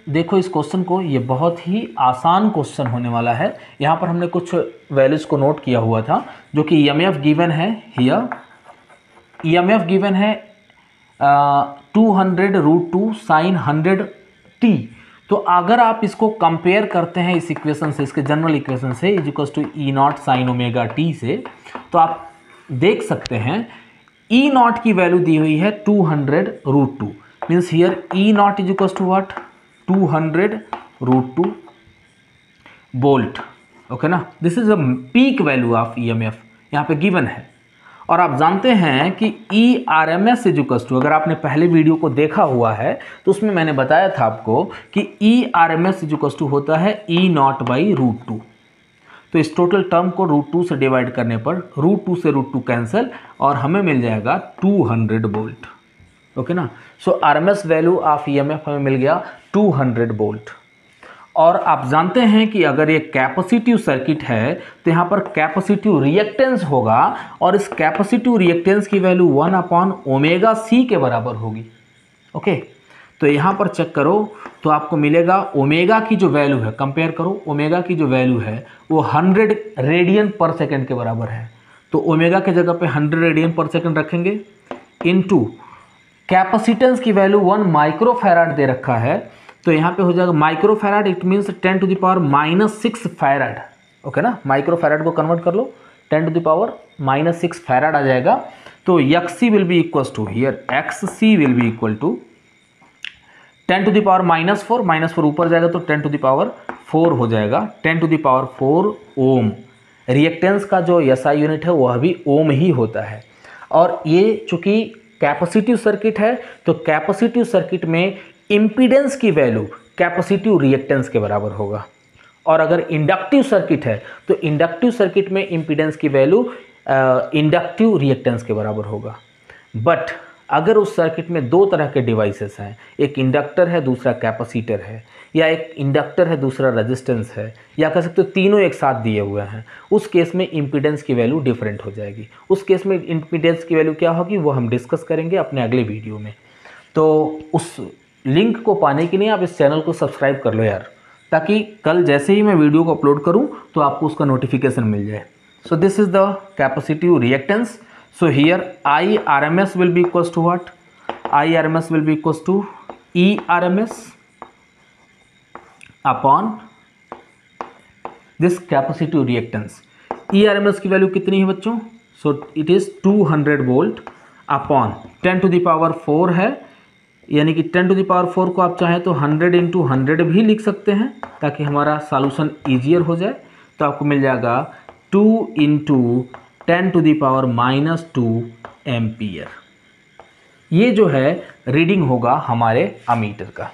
देखो इस क्वेश्चन को, ये बहुत ही आसान क्वेश्चन होने वाला है। यहाँ पर हमने कुछ वैल्यूज़ को नोट किया हुआ था, जो कि ईएमएफ गिवन है हियर। ईएमएफ गिवन है 200√2 sin 100t। तो अगर आप इसको कंपेयर करते हैं इस इक्वेशन से, इसके जनरल इक्वेशन से, is equals to E0 sin ωt से, तो आप देख सकते हैं E0 की वैल्यू दी हुई है 200√2, means here E0 is equals to what, 200√2 volt. Okay ना, this is a peak value of EMF यहाँ पे गिवन है। और आप जानते हैं कि E R M S is equals to, अगर आपने पहले वीडियो को देखा हुआ है तो उसमें मैंने बताया था आपको कि E R M S is equals to होता है E0/√2। तो इस टोटल टर्म को √2 से डिवाइड करने पर √2 से √2 कैंसिल और हमें मिल जाएगा 200 वोल्ट। ओके ना, सो आरएमएस वैल्यू ऑफ ईएमएफ हमें मिल गया 200 वोल्ट। और आप जानते हैं कि अगर ये कैपेसिटिव सर्किट है तो यहाँ पर कैपेसिटिव रिएक्टेंस होगा और इस कैपेसिटिव रिएक्टेंस की वैल्यू 1/ωc के बराबर होगी। ओके, तो यहाँ पर चेक करो तो आपको मिलेगा ओमेगा की जो वैल्यू है, कंपेयर करो, ओमेगा की जो वैल्यू है वो 100 रेडियन पर सेकेंड के बराबर है। तो ओमेगा के जगह पे 100 रेडियन पर सेकेंड रखेंगे, इनटू कैपेसिटेंस की वैल्यू 1 माइक्रोफैराड दे रखा है, तो यहाँ पे हो जाएगा microfarad, it means 10⁻⁻6 farad. Okay ना, माइक्रोफैराड को कन्वर्ट कर लो, 10⁻⁻6 फैराड आ जाएगा। तो XC will be equals to, here XC will be equal to 10⁻⁻4, -4 ऊपर जाएगा तो 10⁻4 हो जाएगा, 10⁻4 ओम। रिएक्टेंस का जो SI यूनिट है वह भी ओम ही होता है। और ये चूंकि कैपेसिटिव सर्किट है तो कैपेसिटिव सर्किट में इम्पीडेंस की वैल्यू कैपेसिटिव रिएक्टेंस के बराबर होगा। और अगर इंडक्टिव सर्किट है तो इंडक्टिव सर्किट में इम्पीडेंस की वैल्यू इंडक्टिव रिएक्टेंस के बराबर होगा। बट अगर उस सर्किट में दो तरह के डिवाइसेस हैं, एक इंडक्टर है दूसरा कैपेसिटर है, या एक इंडक्टर है दूसरा रेजिस्टेंस है, या कह सकते हो तीनों एक साथ दिए हुए हैं, उस केस में इम्पीडेंस की वैल्यू डिफरेंट हो जाएगी। उस केस में इम्पीडेंस की वैल्यू क्या होगी वो हम डिस्कस करेंगे अपने अगले वीडियो में। तो उस लिंक को पाने के लिए आप इस चैनल को सब्सक्राइब कर लो यार, ताकि कल जैसे ही मैं वीडियो को अपलोड करूँ तो आपको उसका नोटिफिकेशन मिल जाए। सो this is the capacitive reactance. So here IRMS will be equals to what? IRMS will be equals to ERMS upon this capacitive reactance. ERMS की वैल्यू कितनी है बच्चों? So it is 200 volt upon 10⁻4 है, यानी कि 10⁻4 को आप चाहें तो 100 × 100 भी लिख सकते हैं ताकि हमारा सॉल्यूशन ईजियर हो जाए। तो आपको मिल जाएगा 2 × 10⁻² एम्पियर। ये जो है रीडिंग होगा हमारे अमीटर का।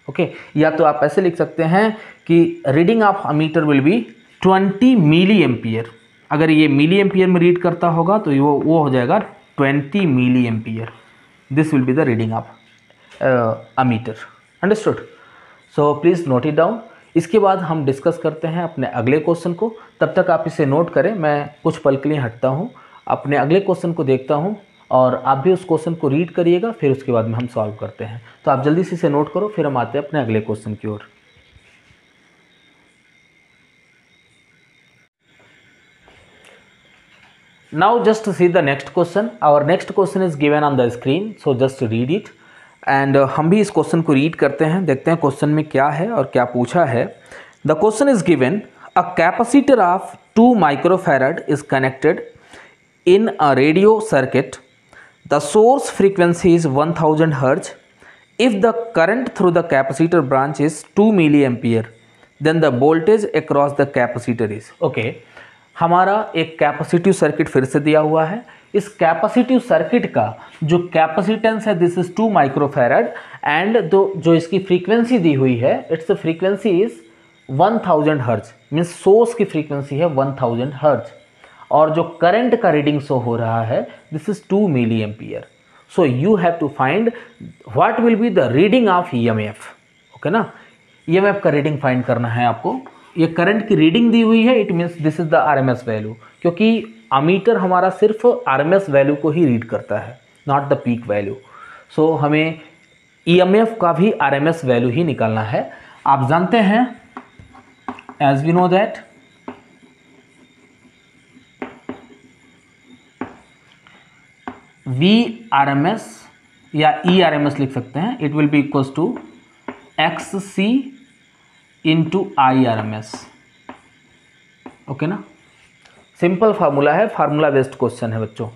ओके, या तो आप ऐसे लिख सकते हैं कि reading of ammeter will be 20 milli ampere. अगर ये मिली एम्पियर में रीड करता होगा तो वो हो जाएगा 20 milli ampere. This will be the reading of ammeter. Understood? So please note it down. इसके बाद हम डिस्कस करते हैं अपने अगले क्वेश्चन को। तब तक आप इसे नोट करें, मैं कुछ पल के लिए हटता हूँ, अपने अगले क्वेश्चन को देखता हूँ और आप भी उस क्वेश्चन को रीड करिएगा, फिर उसके बाद में हम सॉल्व करते हैं। तो आप जल्दी से इसे नोट करो, फिर हम आते हैं अपने अगले क्वेश्चन की ओर। Now just see the next question. Our next question is given on the screen, so just read it and हम भी इस क्वेश्चन को रीड करते हैं, देखते हैं क्वेश्चन में क्या है और क्या पूछा है। The question is given, a capacitor of 2 microfarad is connected in a radio circuit. The source frequency is 1000 Hz. If the current through the capacitor branch is 2 milliampere, then the voltage across the capacitor is okay. हमारा एक capacitive circuit फिर से दिया हुआ है। इस capacitive circuit का जो कैपेसिटेंस है दिस इज 2 माइक्रोफैराड एंड जो इसकी फ्रीक्वेंसी दी हुई है it's frequency is 1000 hertz, means source की फ्रीक्वेंसी है 1000 हर्ट्ज और जो करंट का रीडिंग शो हो रहा है this is 2 milli ampere. So you have to find what will be the reading of EMF. Okay ना, ईएमएफ का रीडिंग फाइंड करना है आपको। ये करंट की रीडिंग दी हुई है, it means this is the RMS value, क्योंकि अमीटर हमारा सिर्फ आरएमएस वैल्यू को ही रीड करता है, नॉट द पीक वैल्यू। सो हमें ईएमएफ का भी आरएमएस वैल्यू ही निकालना है। आप जानते हैं as we know that V RMS या ई आरएमएस लिख सकते हैं, it will be equals to XC into IRMS। Okay ना, सिंपल फार्मूला है, फार्मूला बेस्ड क्वेश्चन है बच्चों।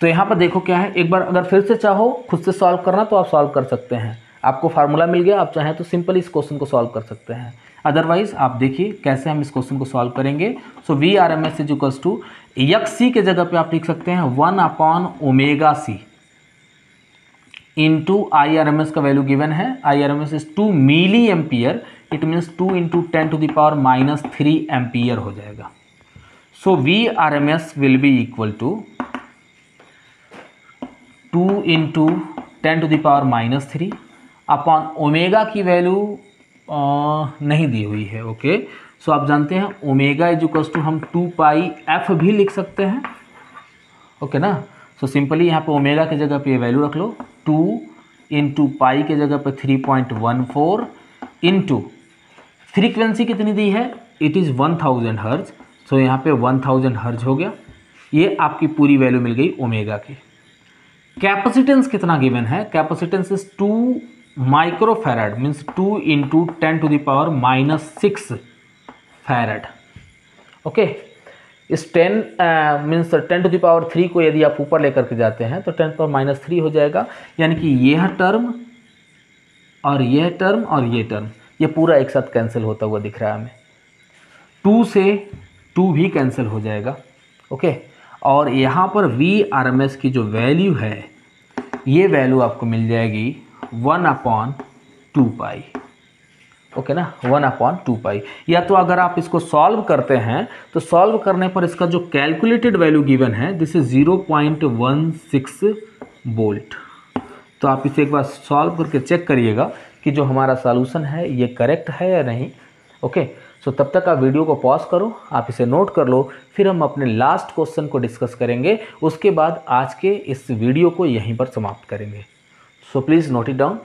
तो यहाँ पर देखो क्या है, एक बार अगर फिर से चाहो खुद से सॉल्व करना तो आप सॉल्व कर सकते हैं। आपको फार्मूला मिल गया, आप चाहें तो सिंपल इस क्वेश्चन को सॉल्व कर सकते हैं। अदरवाइज आप देखिए कैसे हम इस क्वेश्चन को सॉल्व करेंगे। So VRMS is equals to XC के जगह पे आप लिख सकते हैं 1/ωc इंटू IRMS का वैल्यू गिवन है, IRMS is 2 milli ampere, it means 2 into 10⁻³ ampere हो जाएगा। So VRMS will be equal to 2 into 10⁻³ upon omega की वैल्यू नहीं दी हुई है। ओके, सो आप जानते हैं ओमेगा इज इक्वल टू हम 2πf भी लिख सकते हैं। ओके ना, सो सिंपली यहाँ पे ओमेगा की जगह पे ये वैल्यू रख लो, 2 इंटू पाई के जगह पे 3.14 इंटू फ्रीक्वेंसी कितनी दी है, इट इज़ 1000 हर्ज। सो यहाँ पे 1000 हर्ज हो गया, ये आपकी पूरी वैल्यू मिल गई ओमेगा की। कैपेसिटेंस कितना गिवन है, capacitance is 2 microfarad means 2 into 10⁻⁻6 farad. Okay, इस 10 मीन्स 10⁻³ को यदि आप ऊपर लेकर के जाते हैं तो 10⁻³ हो जाएगा, यानी कि यह टर्म और यह टर्म और ये टर्म ये पूरा एक साथ कैंसिल होता हुआ दिख रहा है हमें। 2 से 2 भी कैंसिल हो जाएगा। ओके, और यहाँ पर VRMS की जो वैल्यू है ये वैल्यू आपको मिल जाएगी 1/2π। ओके ना, 1/2π। या तो अगर आप इसको सॉल्व करते हैं तो सॉल्व करने पर इसका जो कैलकुलेटेड वैल्यू गिवन है दिस इज 0.16 वोल्ट। तो आप इसे एक बार सॉल्व करके चेक करिएगा कि जो हमारा सॉल्यूशन है ये करेक्ट है या नहीं। ओके, सो तब तक आप वीडियो को पॉज करो, आप इसे नोट कर लो, फिर हम अपने लास्ट क्वेश्चन को डिस्कस करेंगे। उसके बाद आज के इस वीडियो को यहीं पर समाप्त करेंगे। So please note it down.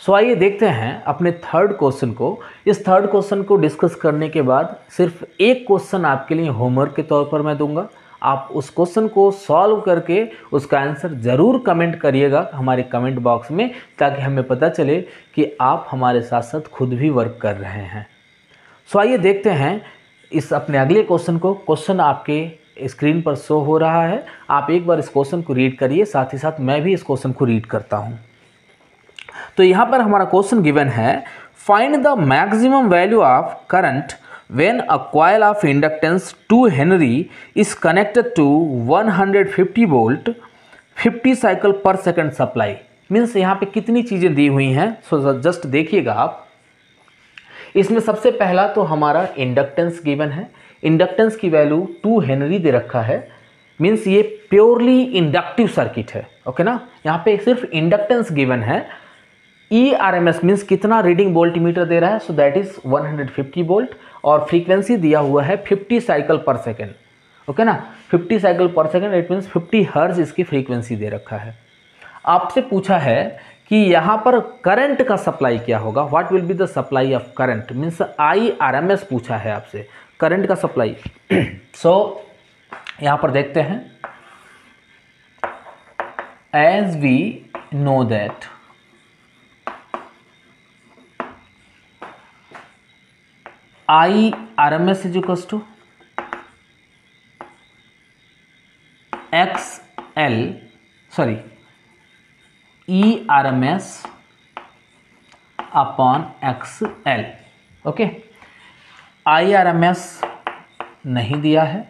So आइए देखते हैं अपने थर्ड क्वेश्चन को। इस थर्ड क्वेश्चन को डिस्कस करने के बाद सिर्फ एक क्वेश्चन आपके लिए होमवर्क के तौर पर मैं दूंगा। आप उस क्वेश्चन को सॉल्व करके उसका आंसर ज़रूर कमेंट करिएगा हमारे कमेंट बॉक्स में, ताकि हमें पता चले कि आप हमारे साथ साथ खुद भी वर्क कर रहे हैं। सो आइए देखते हैं इस अपने अगले क्वेश्चन को। क्वेश्चन आपके स्क्रीन पर शो हो रहा है, आप एक बार इस क्वेश्चन को रीड करिए, साथ ही साथ मैं भी इस क्वेश्चन को रीड करता हूँ। तो यहाँ पर हमारा क्वेश्चन गिवन है, find the maximum value of current when a coil of inductance 2 Henry is connected to 150 volt 50 cycle पर सेकंड सप्लाई। मीन्स यहाँ पे कितनी चीज़ें दी हुई हैं, सो जस्ट देखिएगा आप। इसमें सबसे पहला तो हमारा इंडक्टेंस गिवन है, इंडक्टेंस की वैल्यू 2 हेनरी दे रखा है, मीन्स ये प्योरली इंडक्टिव सर्किट है। ओके ना, यहाँ पे सिर्फ इंडक्टेंस गिवन है। ERMS मीन्स कितना रीडिंग वोल्टमीटर दे रहा है, सो दैट इज 150 वोल्ट, और फ्रीक्वेंसी दिया हुआ है 50 साइकिल पर सेकेंड। ओके ना, 50 साइकिल पर सेकेंड, इट मीन्स 50 हर्ट्ज इसकी फ्रीक्वेंसी दे रखा है। आपसे पूछा है कि यहाँ पर करंट का सप्लाई क्या होगा, what will be the supply of current, means IRMS पूछा है आपसे करंट का सप्लाई। सो यहाँ पर देखते हैं, as we know that IRMS is equals to ERMS upon XL। Okay, IRMS नहीं दिया है,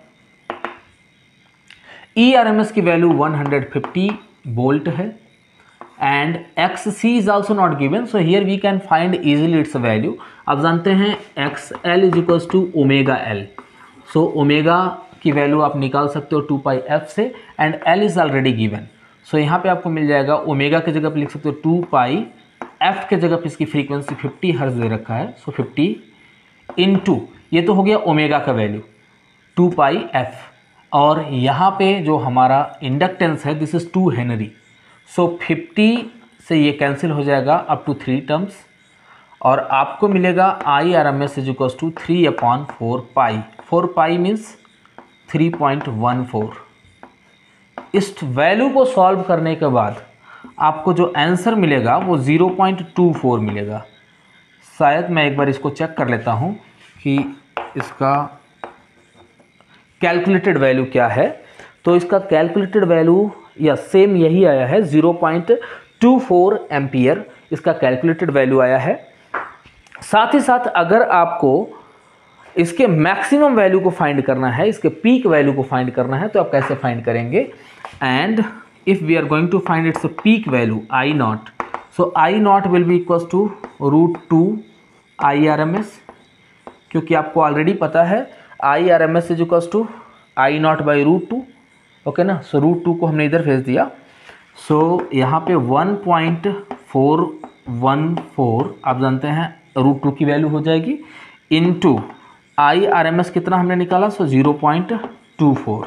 ERMS की वैल्यू 150 वोल्ट है, and XC is also not given, so here we can find easily its value। आप जानते हैं XL is equals to omega L, so omega की value आप निकाल सकते हो 2 पाई f से, and L is already given, so यहाँ पे आपको मिल जाएगा ओमेगा की जगह पे लिख सकते हो 2 पाई f के जगह पे इसकी फ्रीक्वेंसी 50 हर्ट्ज दे रखा है, so 50 इंटू ये तो हो गया ओमेगा का वैल्यू 2 पाई f, और यहाँ पे जो हमारा इंडक्टेंस है दिस इज 2 हेनरी, सो 50 से ये कैंसिल हो जाएगा अप टू 3 टर्म्स, और आपको मिलेगा IRMS is equals to 3/4 pi. 4 pi means 3.14। इस वैल्यू को सॉल्व करने के बाद आपको जो आंसर मिलेगा वो 0.24 मिलेगा। शायद मैं एक बार इसको चेक कर लेता हूँ कि इसका कैलकुलेटेड वैल्यू क्या है। तो इसका कैलकुलेटेड वैल्यू या सेम यही आया है, 0.24 एम्पियर इसका कैलकुलेटेड वैल्यू आया है। साथ ही साथ अगर आपको इसके मैक्सिमम वैल्यू को फाइंड करना है, इसके पीक वैल्यू को फाइंड करना है, तो आप कैसे फाइंड करेंगे, and if we are going to find its peak value I0, so I0 will be equals to √2 IRMS, क्योंकि आपको ऑलरेडी पता है IRMS is equals to I0 by √2। Okay ना, सो √2 को हमने इधर भेज दिया, सो यहाँ पे 1.414 आप जानते हैं √2 की वैल्यू हो जाएगी, इनटू IRMS कितना हमने निकाला, सो 0.24।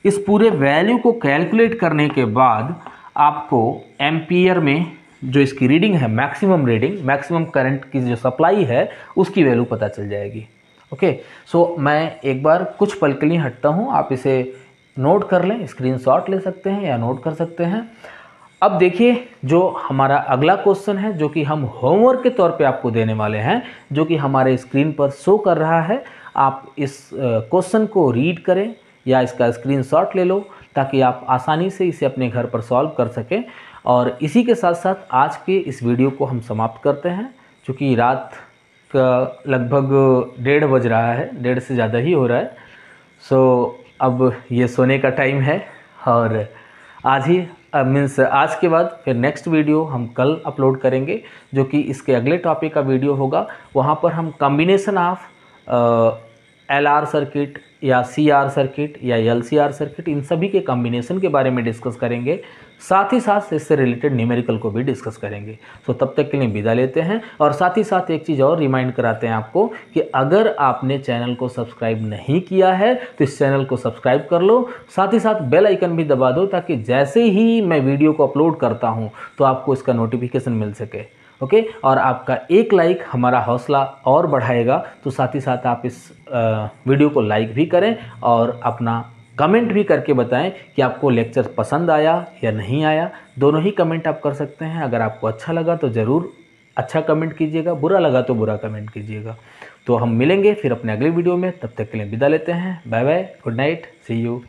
इस पूरे वैल्यू को कैलकुलेट करने के बाद आपको एम्पियर में जो इसकी रीडिंग है, मैक्सिमम रीडिंग, मैक्सिमम करंट की जो सप्लाई है उसकी वैल्यू पता चल जाएगी। ओके, सो मैं एक बार कुछ पल के लिए हटता हूँ, आप इसे नोट कर लें, स्क्रीनशॉट ले सकते हैं या नोट कर सकते हैं। अब देखिए जो हमारा अगला क्वेश्चन है, जो कि हम होमवर्क के तौर पे आपको देने वाले हैं, जो कि हमारे स्क्रीन पर शो कर रहा है। आप इस क्वेश्चन को रीड करें या इसका स्क्रीनशॉट ले लो, ताकि आप आसानी से इसे अपने घर पर सॉल्व कर सकें। और इसी के साथ साथ आज के इस वीडियो को हम समाप्त करते हैं, क्योंकि रात का लगभग 1:30 बज रहा है, 1:30 से ज़्यादा ही हो रहा है। सो अब ये सोने का टाइम है, और आज ही मीन्स आज के बाद फिर नेक्स्ट वीडियो हम कल अपलोड करेंगे, जो कि इसके अगले टॉपिक का वीडियो होगा। वहाँ पर हम कॉम्बिनेशन ऑफ LR सर्किट या CR सर्किट या LCR सर्किट, इन सभी के कॉम्बिनेशन के बारे में डिस्कस करेंगे। साथ ही साथ इससे रिलेटेड न्यूमेरिकल को भी डिस्कस करेंगे। सो तब तक के लिए विदा लेते हैं, और साथ ही साथ एक चीज़ और रिमाइंड कराते हैं आपको कि अगर आपने चैनल को सब्सक्राइब नहीं किया है तो इस चैनल को सब्सक्राइब कर लो, साथ ही साथ बेल आइकन भी दबा दो, ताकि जैसे ही मैं वीडियो को अपलोड करता हूँ तो आपको इसका नोटिफिकेशन मिल सके। ओके, और आपका एक लाइक हमारा हौसला और बढ़ाएगा। तो साथ ही साथ आप इस वीडियो को लाइक भी करें और अपना कमेंट भी करके बताएं कि आपको लेक्चर पसंद आया या नहीं आया। दोनों ही कमेंट आप कर सकते हैं। अगर आपको अच्छा लगा तो ज़रूर अच्छा कमेंट कीजिएगा, बुरा लगा तो बुरा कमेंट कीजिएगा। तो हम मिलेंगे फिर अपने अगले वीडियो में, तब तक के लिए विदा लेते हैं। Bye bye, good night, see you.